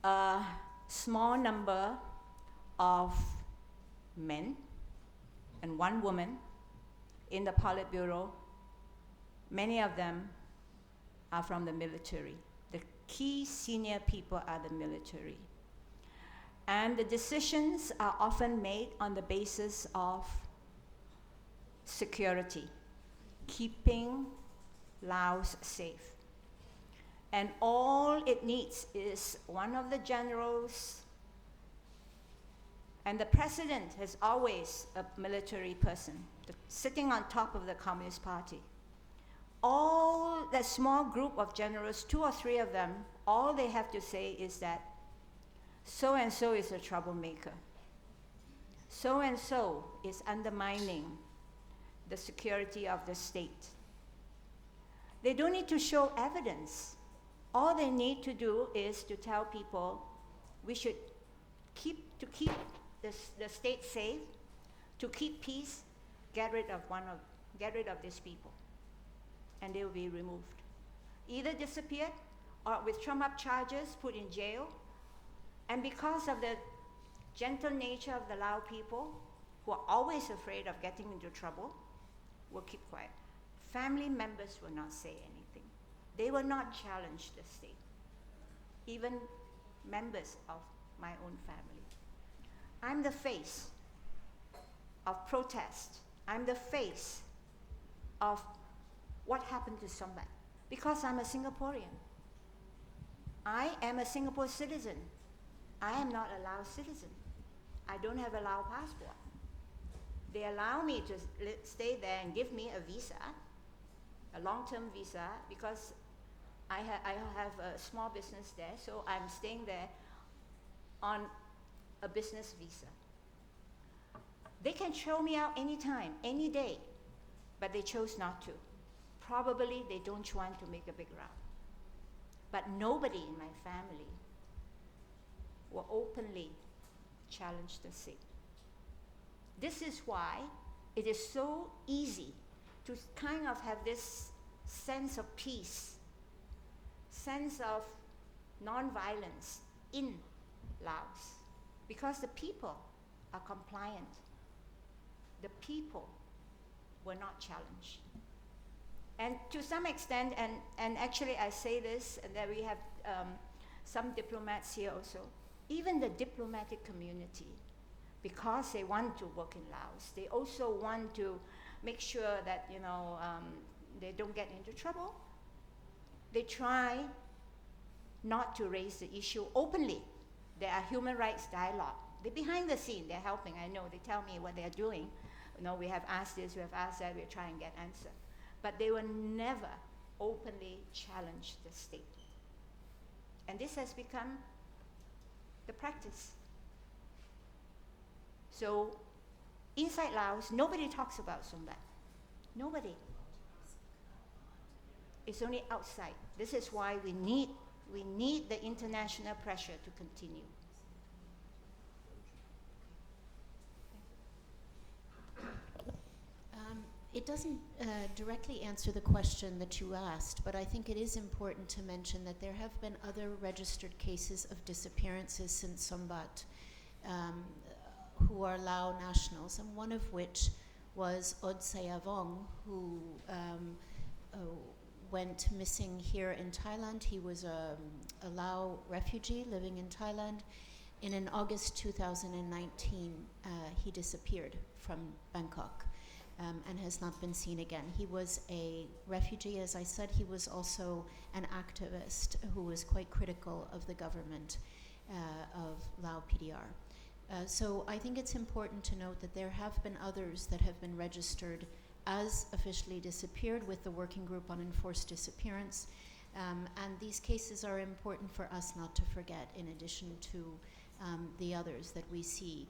a small number of men and one woman in the Politburo. Many of them are from the military. The key senior people are the military. And the decisions are often made on the basis of security, keeping Laos safe. And all it needs is one of the generals, and the president is always a military person, sitting on top of the Communist Party. All that small group of generals, 2 or 3 of them, all they have to say is that so-and-so is a troublemaker. So-and-so is undermining the security of the state. They don't need to show evidence. All they need to do is to tell people we should keep the state safe, to keep peace, get rid of these people, and they will be removed. Either disappeared or with trump-up charges, put in jail. And because of the gentle nature of the Lao people, who are always afraid of getting into trouble, will keep quiet. Family members will not say anything. They will not challenge the state. Even members of my own family. I'm the face of protest. I'm the face of what happened to Sombath, because I'm a Singaporean. I am a Singapore citizen. I am not a Lao citizen. I don't have a Lao passport. They allow me to stay there and give me a visa, a long-term visa, because I have a small business there, so I'm staying there on a business visa. They can throw me out anytime, any day, but they chose not to. Probably they don't want to make a big row. But nobody in my family will openly challenge the state. This is why it is so easy to kind of have this sense of peace, sense of non-violence in Laos, because the people are compliant. The people were not challenged. And to some extent, and actually I say this, and that we have some diplomats here also, even the diplomatic community, because they want to work in Laos, they also want to make sure that they don't get into trouble. They try not to raise the issue openly. There are human rights dialogue. They're behind the scene, they're helping. I know, they tell me what they're doing. We have asked this, we have asked that, we try and get answer. But they will never openly challenge the state. And this has become the practice. So inside Laos, nobody talks about Sombath. Nobody. It's only outside. This is why we need the international pressure to continue. It doesn't directly answer the question that you asked, but I think it is important to mention that there have been other registered cases of disappearances since Sombath who are Lao nationals, and one of which was Od Sayavong, who went missing here in Thailand. He was a Lao refugee living in Thailand. And in August 2019, he disappeared from Bangkok. And has not been seen again. He was a refugee, as I said. He was also an activist who was quite critical of the government of Lao PDR. So I think it's important to note that there have been others that have been registered as officially disappeared with the Working Group on Enforced Disappearance. And these cases are important for us not to forget, in addition to the others that we see.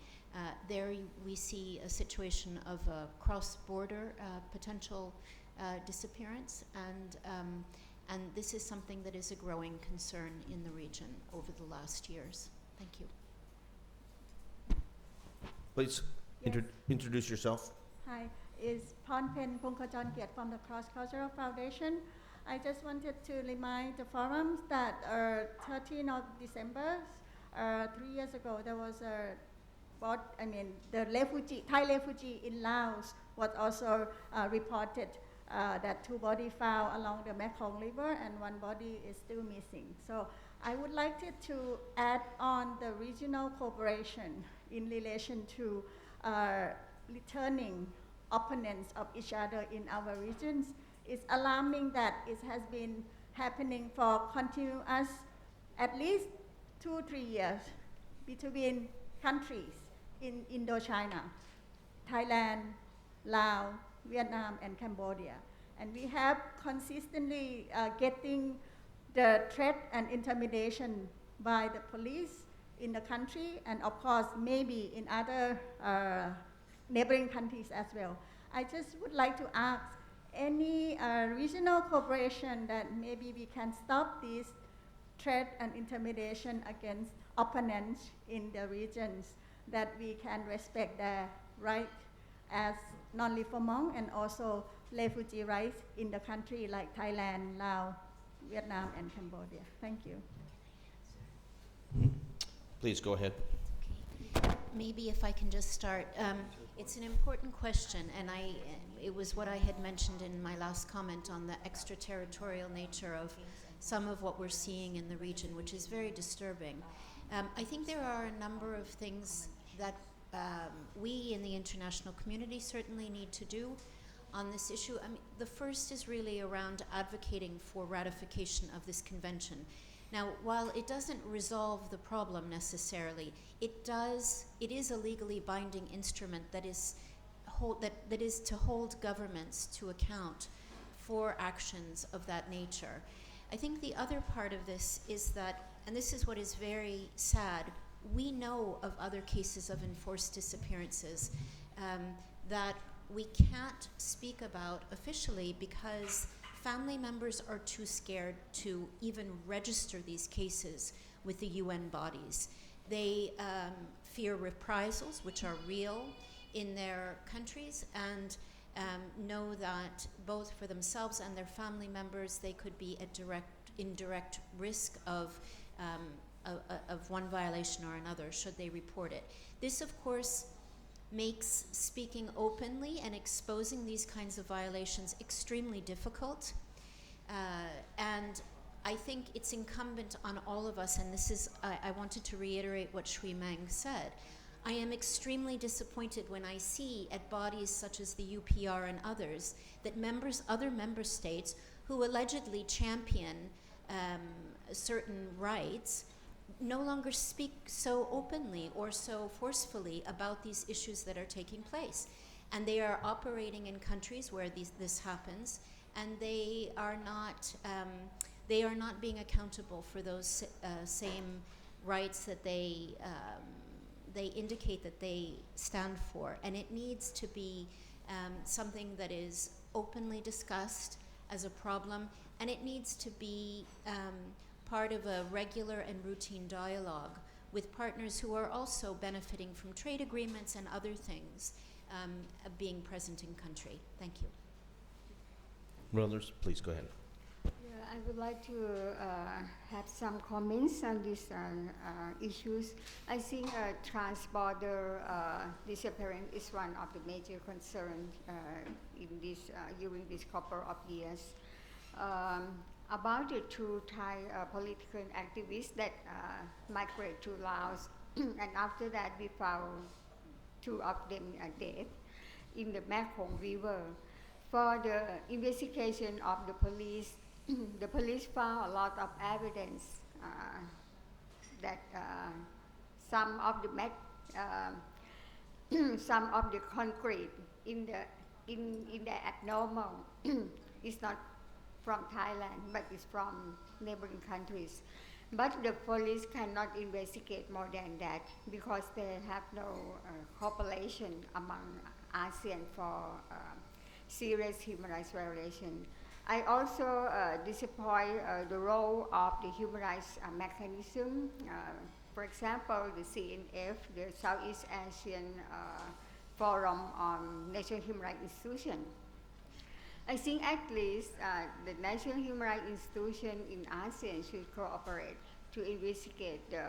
There we see a situation of a cross-border potential disappearance, and this is something that is a growing concern in the region over the last years. Thank you. Please introduce yourself. Hi, is Ponpen Pongkajonkiat from the Cross Cultural Foundation. I just wanted to remind the forums that 13th of December, 3 years ago, there was the Thai refugee in Laos was also reported that 2 bodies found along the Mekong River and 1 body is still missing. So I would like to add on the regional cooperation in relation to returning opponents of each other in our regions. It's alarming that it has been happening for continuous at least 2-3 years between countries in Indochina, Thailand, Laos, Vietnam, and Cambodia. And we have consistently getting the threat and intimidation by the police in the country, and of course maybe in other neighboring countries as well. I just would like to ask any regional cooperation that maybe we can stop this threat and intimidation against opponents in the regions, that we can respect their right as non-refoulement and also refugee rights in the country like Thailand, Laos, Vietnam, and Cambodia. Thank you. Please go ahead. Okay. Maybe if I can just start. It's an important question, and it was what I had mentioned in my last comment on the extraterritorial nature of some of what we're seeing in the region, which is very disturbing. I think there are a number of things that we in the international community certainly need to do on this issue. I mean, the first is really around advocating for ratification of this convention. Now, while it doesn't resolve the problem necessarily, it is a legally binding instrument that is to hold governments to account for actions of that nature. I think the other part of this is that, and this is what is very sad, we know of other cases of enforced disappearances that we can't speak about officially because family members are too scared to even register these cases with the UN bodies. They fear reprisals, which are real in their countries, and know that both for themselves and their family members, they could be at indirect risk of one violation or another should they report it. This, of course, makes speaking openly and exposing these kinds of violations extremely difficult. And I think it's incumbent on all of us, and this is, I wanted to reiterate what Shui Meng said. I am extremely disappointed when I see at bodies such as the UPR and others that other member states who allegedly champion certain rights no longer speak so openly or so forcefully about these issues that are taking place. And they are operating in countries where this happens, and they are not being accountable for those same rights that they indicate that they stand for. And it needs to be something that is openly discussed as a problem, and it needs to be part of a regular and routine dialogue with partners who are also benefiting from trade agreements and other things being present in country. Thank you. Brothers, please go ahead. Yeah, I would like to have some comments on these issues. I think trans-border disappearance is one of the major concerns during this couple of years. About the 2 Thai political activists that migrate to Laos, and after that we found 2 of them dead in the Mekong River. For the investigation of the police, the police found a lot of evidence that some of the concrete in the abnormal is not from Thailand, but it's from neighboring countries. But the police cannot investigate more than that because they have no cooperation among ASEAN for serious human rights violation. I also disappoint the role of the human rights mechanism. For example, the CNF, the Southeast Asian Forum on National Human Rights Institution. I think at least the National Human Rights Institution in ASEAN should cooperate to investigate the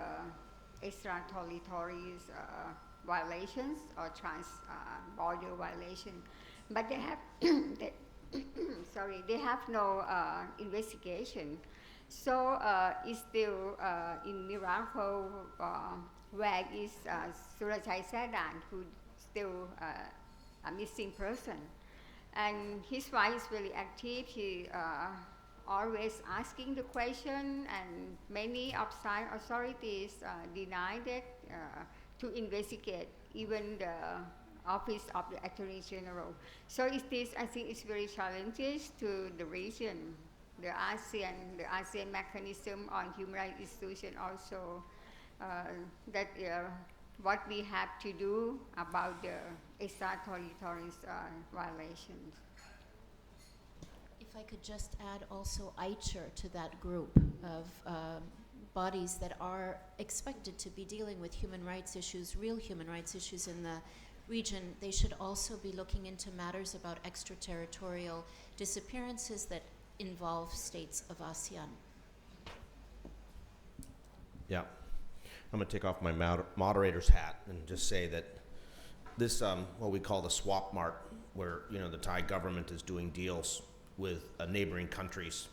extraterritorial violations or trans-border violations. But they have, they have no investigation. So it's still in Miracle, where is Surajai Sadan, who still a missing person. And his wife is very active. He always asking the question, and many outside authorities denied it to investigate, even the Office of the Attorney General. So I think it's very challenging to the region. The ASEAN mechanism on human rights institution also, that what we have to do about the extraterritorial violations. If I could just add also ICHR to that group of bodies that are expected to be dealing with human rights issues, real human rights issues in the region, they should also be looking into matters about extraterritorial disappearances that involve states of ASEAN. Yeah. I'm going to take off my moderator's hat and just say that this, what we call the swap mart, where the Thai government is doing deals with neighboring countries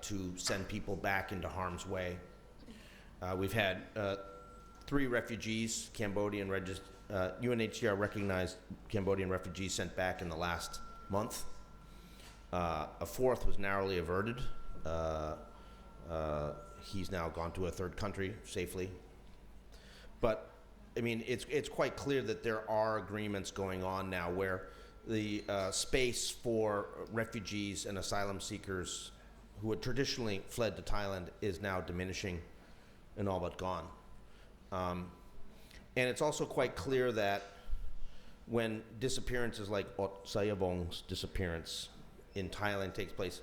to send people back into harm's way. We've had 3 refugees, UNHCR recognized Cambodian refugees sent back in the last month. A 4th was narrowly averted. He's now gone to a 3rd country safely. But, I mean, it's quite clear that there are agreements going on now where the space for refugees and asylum seekers who had traditionally fled to Thailand is now diminishing and all but gone. And it's also quite clear that when disappearances like Ot Sayavong's disappearance in Thailand takes place,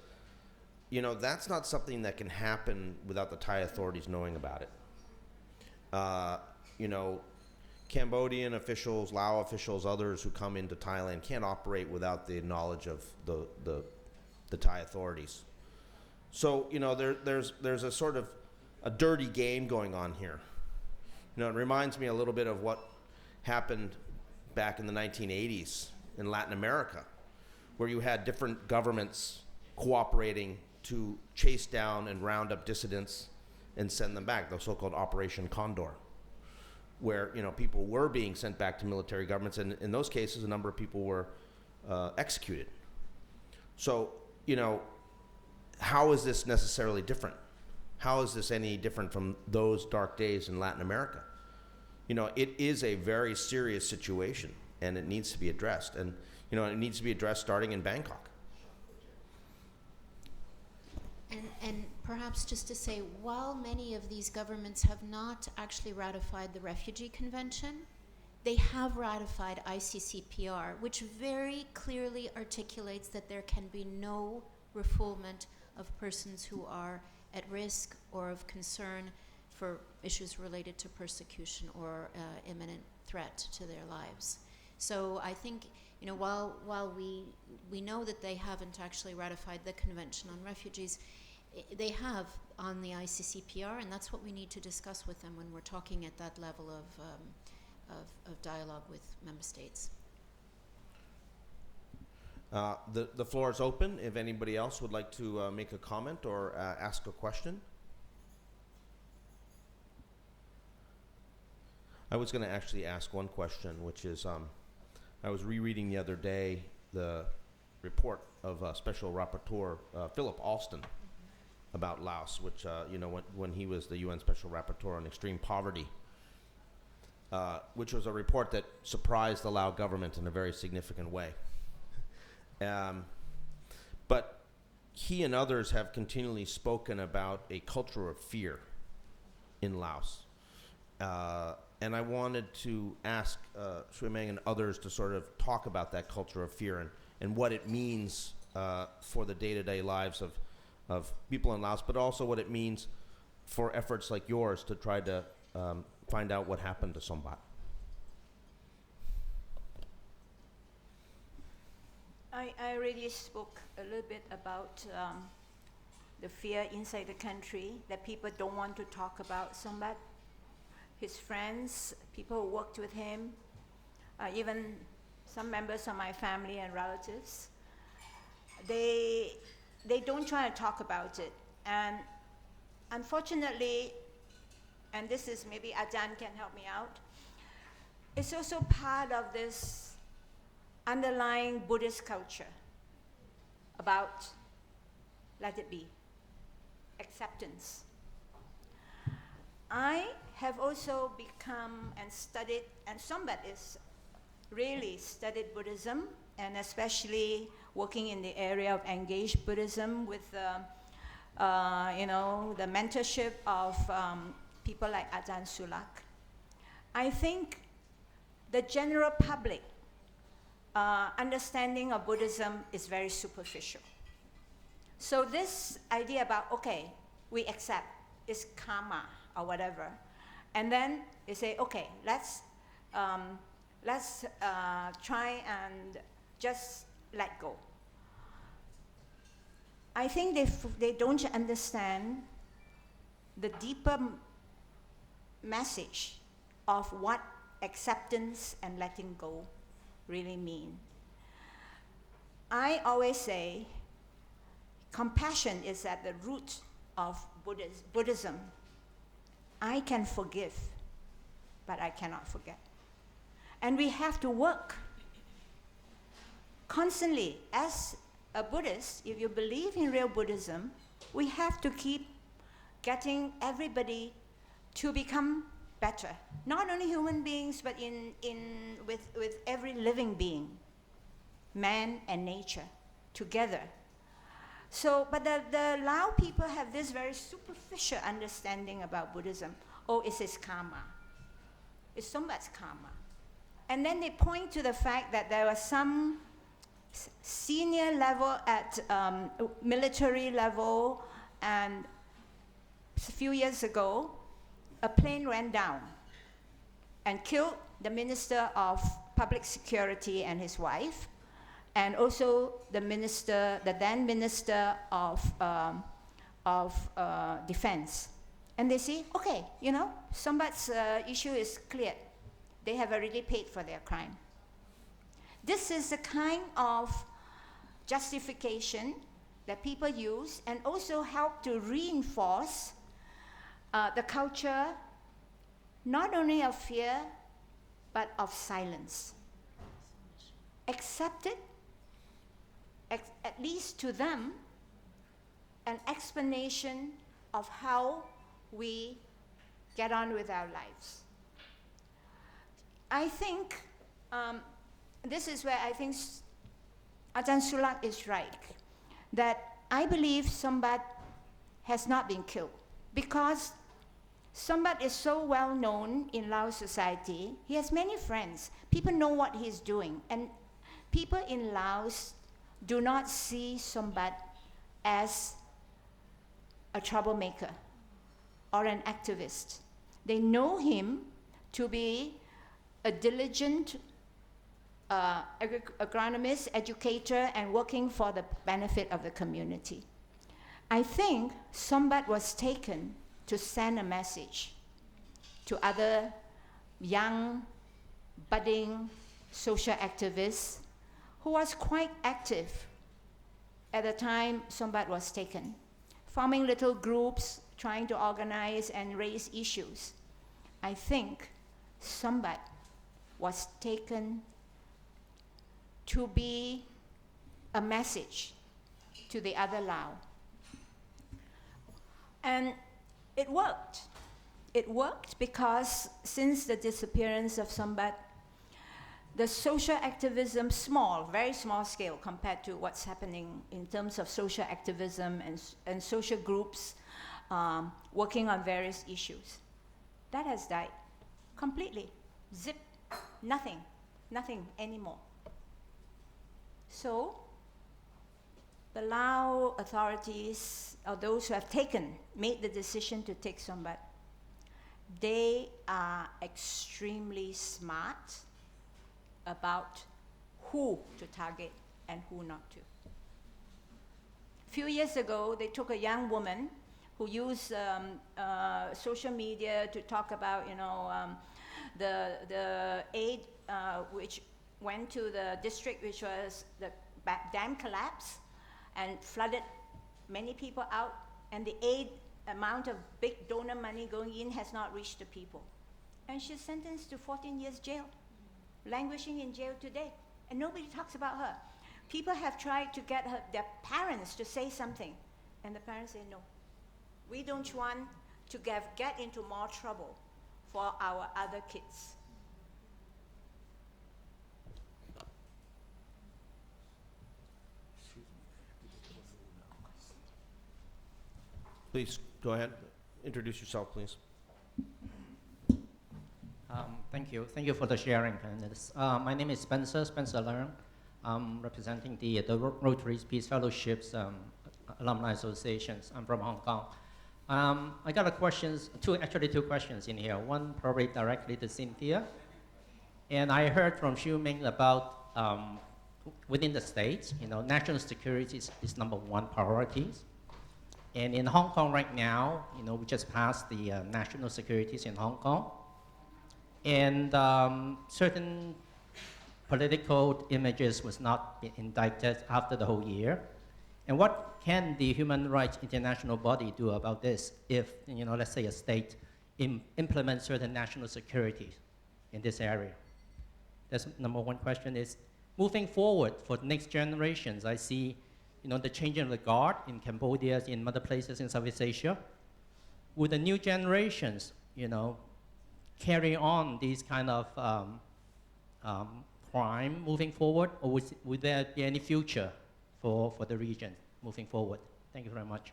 that's not something that can happen without the Thai authorities knowing about it. Cambodian officials, Lao officials, others who come into Thailand can't operate without the knowledge of the Thai authorities. So, there's a sort of a dirty game going on here. It reminds me a little bit of what happened back in the 1980s in Latin America, where you had different governments cooperating to chase down and round up dissidents and send them back, the so-called Operation Condor, where people were being sent back to military governments, and in those cases a number of people were executed. So, how is this necessarily different? How is this any different from those dark days in Latin America? It is a very serious situation, and it needs to be addressed. And, it needs to be addressed starting in Bangkok. And perhaps just to say, while many of these governments have not actually ratified the Refugee Convention, they have ratified ICCPR, which very clearly articulates that there can be no refoulement of persons who are at risk or of concern for issues related to persecution or imminent threat to their lives. So I think, while we know that they haven't actually ratified the Convention on Refugees, they have on the ICCPR, and that's what we need to discuss with them when we're talking at that level of dialogue with member states. The floor is open if anybody else would like to make a comment or ask a question. I was going to actually ask one question, which is, I was rereading the other day the report of Special Rapporteur Philip Alston about Laos, which, when he was the UN Special Rapporteur on Extreme Poverty, which was a report that surprised the Lao government in a very significant way. But he and others have continually spoken about a culture of fear in Laos. And I wanted to ask Shui Meng and others to sort of talk about that culture of fear and what it means for the day-to-day lives of people in Laos, but also what it means for efforts like yours to try to find out what happened to Sombath. I already spoke a little bit about the fear inside the country, that people don't want to talk about Sombath. His friends, people who worked with him, even some members of my family and relatives, they don't try to talk about it. And unfortunately, and this is maybe Ajahn can help me out, it's also part of this underlying Buddhist culture about let it be, acceptance. I have also become and studied, and Sombath is really studied Buddhism, and especially working in the area of engaged Buddhism with the mentorship of people like Ajahn Sulak. I think the general public understanding of Buddhism is very superficial. So this idea about, okay, we accept, it's karma or whatever, and then they say, okay, let's try and just let go. I think they don't understand the deeper message of what acceptance and letting go really mean. I always say compassion is at the root of Buddhism. I can forgive, but I cannot forget. And we have to work constantly. As a Buddhist, if you believe in real Buddhism, we have to keep getting everybody to become better. Not only human beings, but with every living being, man and nature, together. So, but the Lao people have this very superficial understanding about Buddhism. Oh, it's his karma. It's Sombath's karma. And then they point to the fact that there was some senior level at military level, and a few years ago, a plane ran down and killed the Minister of Public Security and his wife, and also the then Minister of Defense. And they say, okay, Sombath's issue is cleared. They have already paid for their crime. This is the kind of justification that people use, and also help to reinforce the culture, not only of fear, but of silence. Accept it, at least to them, an explanation of how we get on with our lives. I think this is where I think Ajahn Sulak is right, that I believe Sombath has not been killed, because Sombath is so well known in Lao society. He has many friends. People know what he's doing. And people in Laos do not see Sombath as a troublemaker or an activist. They know him to be a diligent agronomist, educator, and working for the benefit of the community. I think Sombath was taken to send a message to other young, budding social activists who was quite active at the time Sombath was taken, forming little groups, trying to organize and raise issues. I think Sombath was taken to be a message to the other Lao. And it worked. It worked because since the disappearance of Sombath, the social activism, small, very small scale compared to what's happening in terms of social activism and social groups working on various issues. That has died completely. Zip, nothing anymore. So, the Lao authorities, or those who have made the decision to take Sombath, they are extremely smart about who to target and who not to. A few years ago, they took a young woman who used social media to talk about, the aid which went to the district, which was the dam collapse and flooded many people out, and the aid amount of big donor money going in has not reached the people. And she's sentenced to 14 years jail, languishing in jail today, and nobody talks about her. People have tried to get their parents to say something, and the parents say no. We don't want to get into more trouble for our other kids. Please go ahead. Introduce yourself, please. Thank you. Thank you for the sharing. My name is Spencer Leung. I'm representing the Rotary Peace Fellowships Alumni Associations. I'm from Hong Kong. I got two questions in here. One probably directly to Cynthia. And I heard from Xu Ming about within the states, national security is number one priority. And in Hong Kong right now, we just passed the national securities in Hong Kong. And certain political images was not indicted after the whole year. And what can the Human Rights International body do about this if, let's say a state implements certain national security in this area? That's number one question is, moving forward for the next generations, I see the changing of the guard in Cambodia, in other places in Southeast Asia. Would the new generations, carry on these kind of crime moving forward, or would there be any future for the region moving forward? Thank you very much.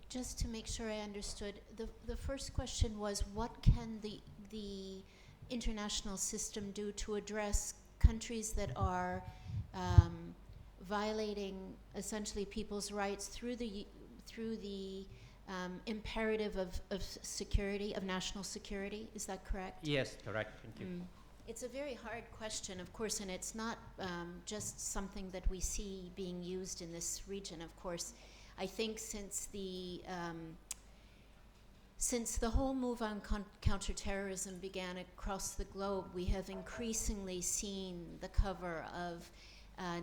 Just to make sure I understood, the first question was, what can the international system do to address countries that are violating essentially people's rights through the imperative of security, of national security? Is that correct? Yes, correct. Thank you. It's a very hard question, of course, and it's not just something that we see being used in this region, of course. I think since the whole move on counterterrorism began across the globe, we have increasingly seen the cover of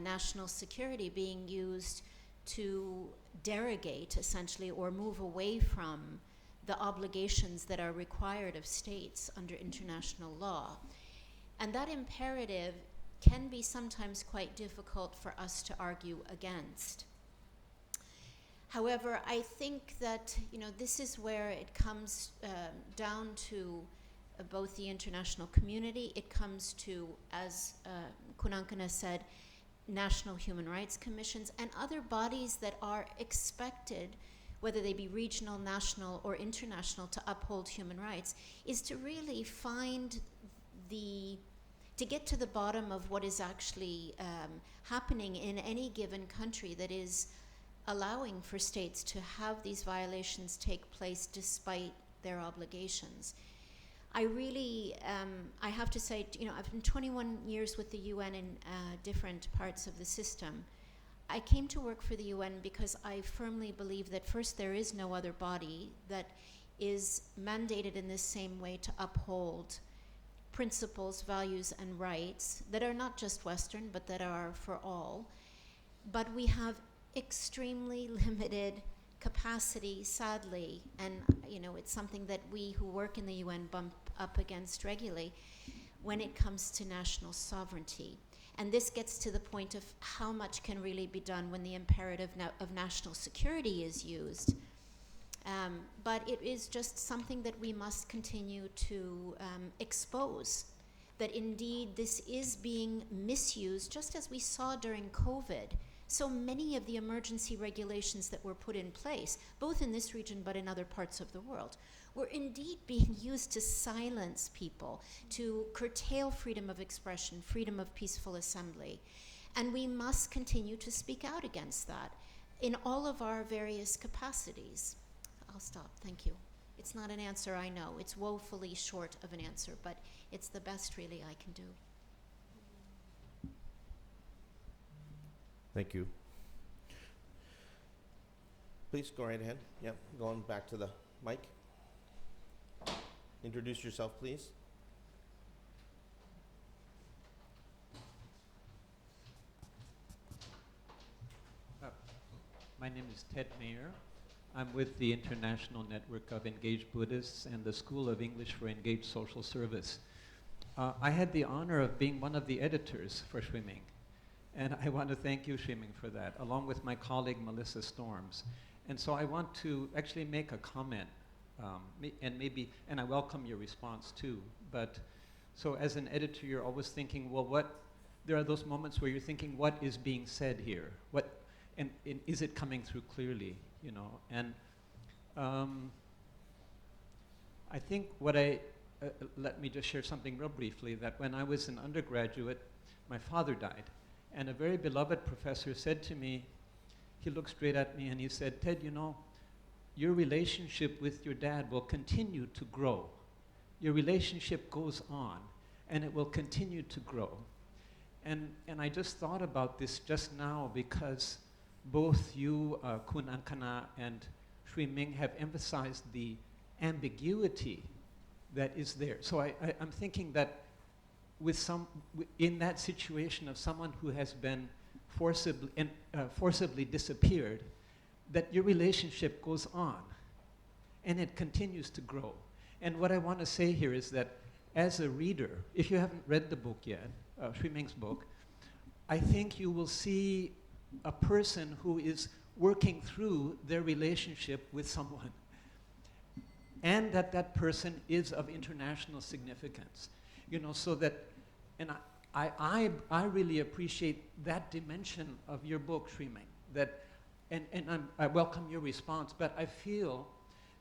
national security being used to derogate, essentially, or move away from the obligations that are required of states under international law. And that imperative can be sometimes quite difficult for us to argue against. However, I think that this is where it comes down to both the international community. It comes to, as Kunankana said, national human rights commissions and other bodies that are expected, whether they be regional, national, or international, to uphold human rights, is to really to get to the bottom of what is actually happening in any given country that is allowing for states to have these violations take place despite their obligations. I really, I have to say, I've been 21 years with the UN in different parts of the system. I came to work for the UN because I firmly believe that first, there is no other body that is mandated in this same way to uphold principles, values, and rights that are not just Western, but that are for all. But we have extremely limited capacity, sadly, and it's something that we who work in the UN bump up against regularly when it comes to national sovereignty. And this gets to the point of how much can really be done when the imperative of national security is used. But it is just something that we must continue to expose, that indeed this is being misused, just as we saw during COVID. So many of the emergency regulations that were put in place, both in this region but in other parts of the world, were indeed being used to silence people, to curtail freedom of expression, freedom of peaceful assembly. And we must continue to speak out against that in all of our various capacities. I'll stop, thank you. It's not an answer, I know. It's woefully short of an answer, but it's the best really I can do. Thank you. Please go right ahead. Yep, going back to the mic. Introduce yourself, please. My name is Ted Mayer. I'm with the International Network of Engaged Buddhists and the School of English for Engaged Social Service. I had the honor of being one of the editors for Shui-Ming. And I want to thank you, Shui-Ming, for that, along with my colleague, Melissa Storms. And so I want to actually make a comment, and I welcome your response too. But so as an editor, you're always thinking, well, there are those moments where you're thinking, what is being said here? And is it coming through clearly, you know? And I think let me just share something real briefly, that when I was an undergraduate, my father died. And a very beloved professor said to me, he looked straight at me and he said, Ted, you know, your relationship with your dad will continue to grow. Your relationship goes on, and it will continue to grow. And I just thought about this just now because both you, Kun Ankana, and Shui-Ming have emphasized the ambiguity that is there. So I'm thinking that in that situation of someone who has been forcibly disappeared, that your relationship goes on and it continues to grow. And what I want to say here is that as a reader, if you haven't read the book yet, Shui-Ming's book, I think you will see a person who is working through their relationship with someone, and that person is of international significance. You know, so that, and I really appreciate that dimension of your book, Shui-Ming, that, and I welcome your response, but I feel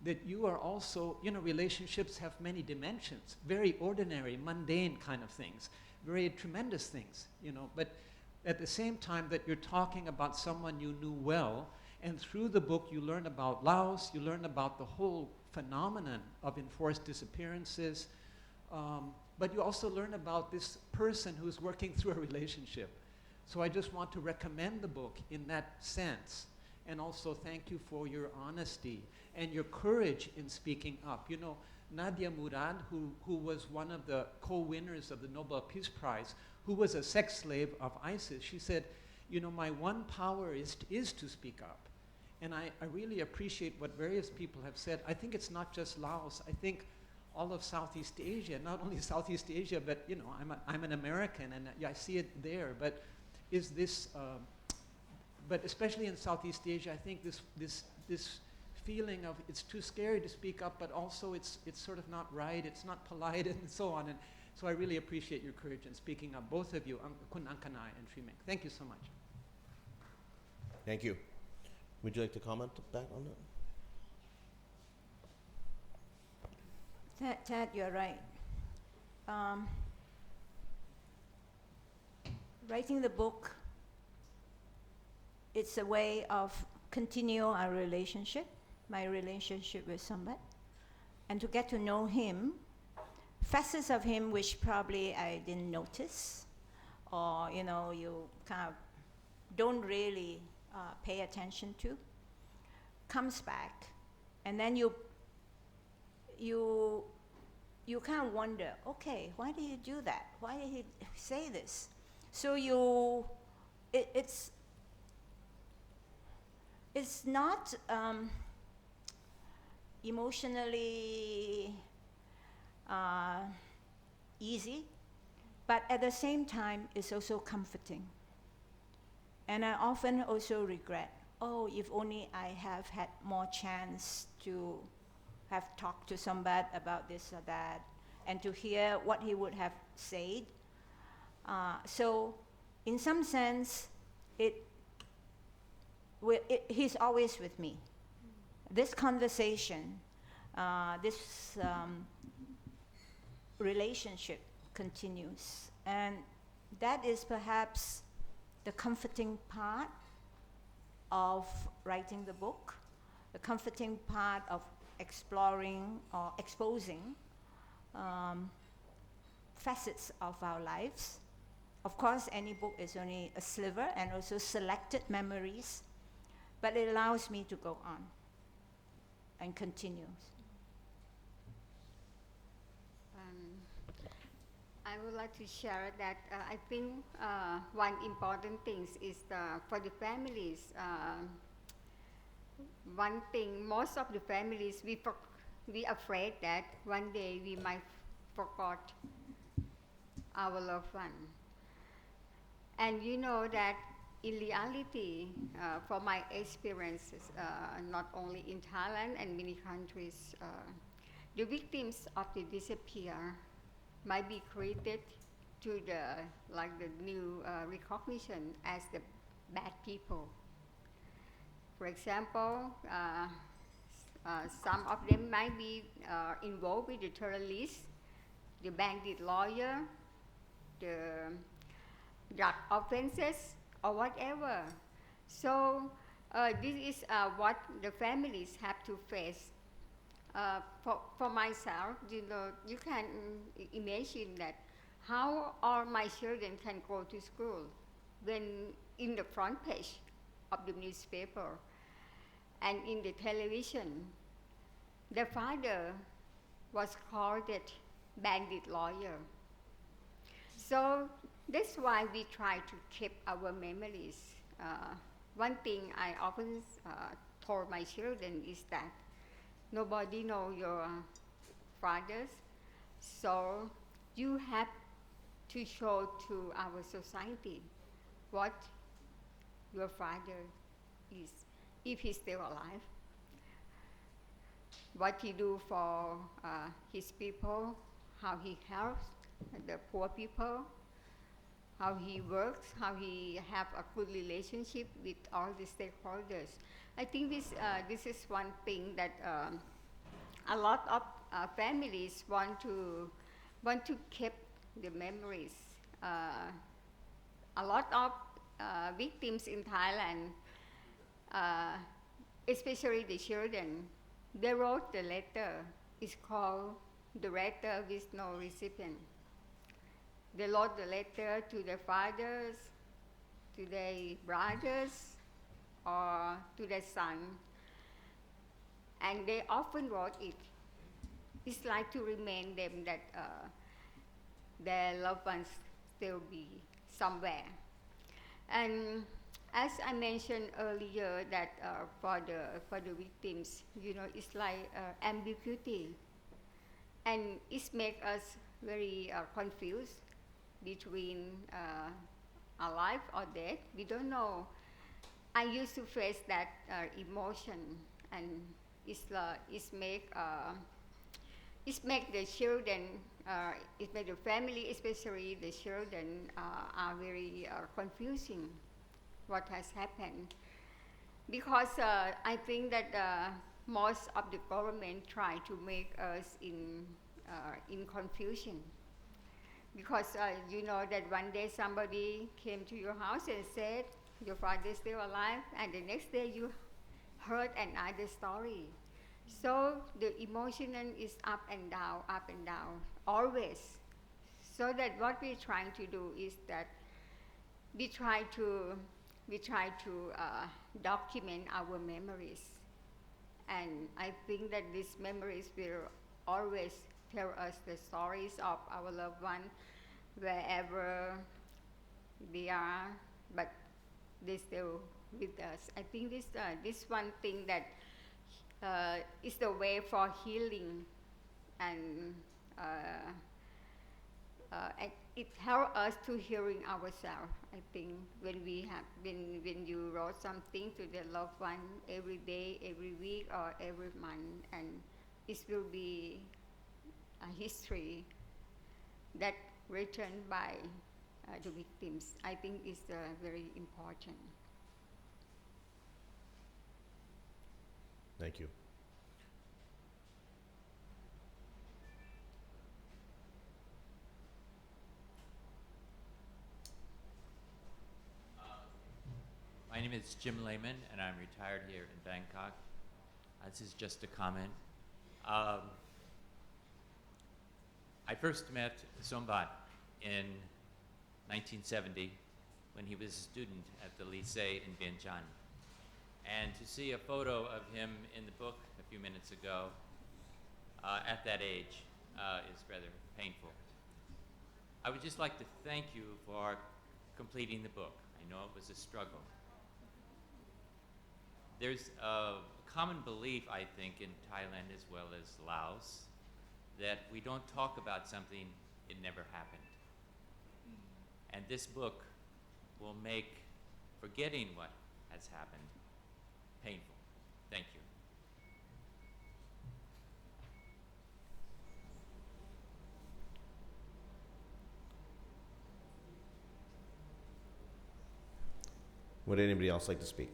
that you are also, you know, relationships have many dimensions, very ordinary, mundane kind of things, very tremendous things, you know, but at the same time that you're talking about someone you knew well, and through the book you learn about Laos, you learn about the whole phenomenon of enforced disappearances, but you also learn about this person who's working through a relationship. So I just want to recommend the book in that sense, and also thank you for your honesty and your courage in speaking up. You know, Nadia Murad, who was one of the co-winners of the Nobel Peace Prize, who was a sex slave of ISIS, she said, you know, my one power is to speak up. And I really appreciate what various people have said. I think it's not just Laos. I think all of Southeast Asia, not only Southeast Asia, but, you know, I'm an American, and I see it there. But is this, but especially in Southeast Asia, I think this feeling of it's too scary to speak up, but also it's sort of not right, it's not polite, and so on. And so I really appreciate your courage in speaking up, both of you, Kun Ankanai and Shui-Ming. Thank you so much. Thank you. Would you like to comment back on that? Ted, you're right. Writing the book, it's a way of continue our relationship, my relationship with Sombath, and to get to know him, facets of him which probably I didn't notice, or, you know, you kind of don't really pay attention to, comes back, and then you kind of wonder, okay, why did he do that? Why did he say this? So it's not emotionally easy, but at the same time, it's also comforting. And I often also regret oh, if only I have had more chance to have talked to Sombath about this or that, and to hear what he would have said. So, in some sense, he's always with me. This conversation, this relationship continues. And that is perhaps the comforting part of writing the book, the comforting part of exploring or exposing facets of our lives. Of course, any book is only a sliver and also selected memories, but it allows me to go on and continue. I would like to share that I think one important thing is for the families. One thing, most of the families, we afraid that one day we might forget our loved one. And you know that in reality, from my experiences, not only in Thailand and many countries, the victims of the disappear might be created to the new recognition as the bad people. For example, some of them might be involved with the terrorists, the bandit lawyer, the drug offenses, or whatever. So this is what the families have to face. For myself, you know, you can imagine that how all my children can go to school when in the front page of the newspaper and in the television, the father was called a bandit lawyer. So that's why we try to keep our memories. One thing I often told my children is that nobody knows your fathers, so you have to show to our society what your father is, if he's still alive, what he do for his people, how he helps the poor people, how he works, how he have a good relationship with all the stakeholders. I think this is one thing that a lot of families want to keep the memories. A lot of victims in Thailand, especially the children, they wrote the letter. It's called the letter with no recipient. They wrote the letter to their fathers, to their brothers, or to their son, and they often wrote it. It's like to remind them that their loved ones still be somewhere. And as I mentioned earlier, that for the victims, you know, it's like ambiguity, and it makes us very confused between alive or dead. We don't know. I used to face that emotion, and it's make the children, it make the family, especially the children, are very confusing what has happened, because I think that most of the government try to make us in confusion, because you know that one day somebody came to your house and said your father is still alive, and the next day you heard another story. So the emotion is up and down, always. So that what we're trying to do is that we try to document our memories, and I think that these memories will always tell us the stories of our loved one wherever they are, but they're still with us. I think this one thing that is the way for healing and it helped us to hearing ourselves. I think when you wrote something to the loved one every day, every week, or every month, and it will be a history that written by the victims. I think is very important. Thank you. My name is Jim Lehman, and I'm retired here in Bangkok. This is just a comment. I first met Sombath in 1970 when he was a student at the lycée in Vientiane. And to see a photo of him in the book a few minutes ago at that age is rather painful. I would just like to thank you for completing the book. I know it was a struggle. There's a common belief, I think, in Thailand as well as Laos, that we don't talk about something, it never happened. And this book will make forgetting what has happened painful. Thank you. Would anybody else like to speak?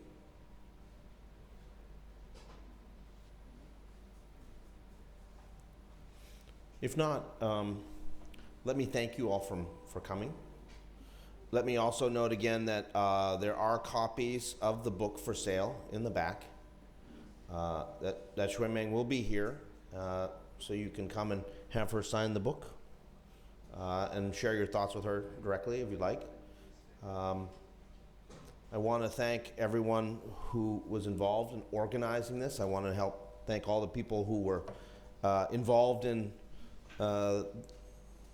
If not, let me thank you all for coming. Let me also note again that there are copies of the book for sale in the back. That Shui Meng will be here, so you can come and have her sign the book and share your thoughts with her directly if you'd like. I want to thank everyone who was involved in organizing this. I want to thank all the people who were involved in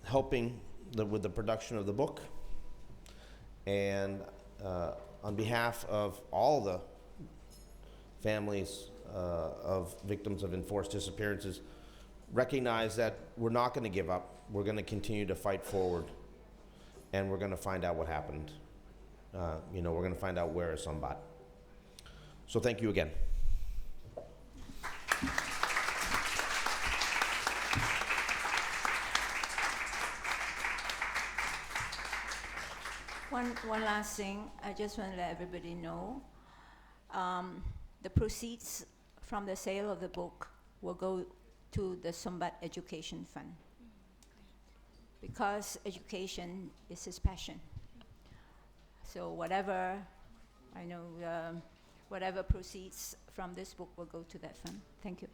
helping with the production of the book. And on behalf of all the families of victims of enforced disappearances, recognize that we're not going to give up. We're going to continue to fight forward, and we're going to find out what happened. We're going to find out where is Sombath. So thank you again. One last thing, I just want to let everybody know, the proceeds from the sale of the book will go to the Sombath Education Fund, because education is his passion. So whatever proceeds from this book will go to that fund. Thank you.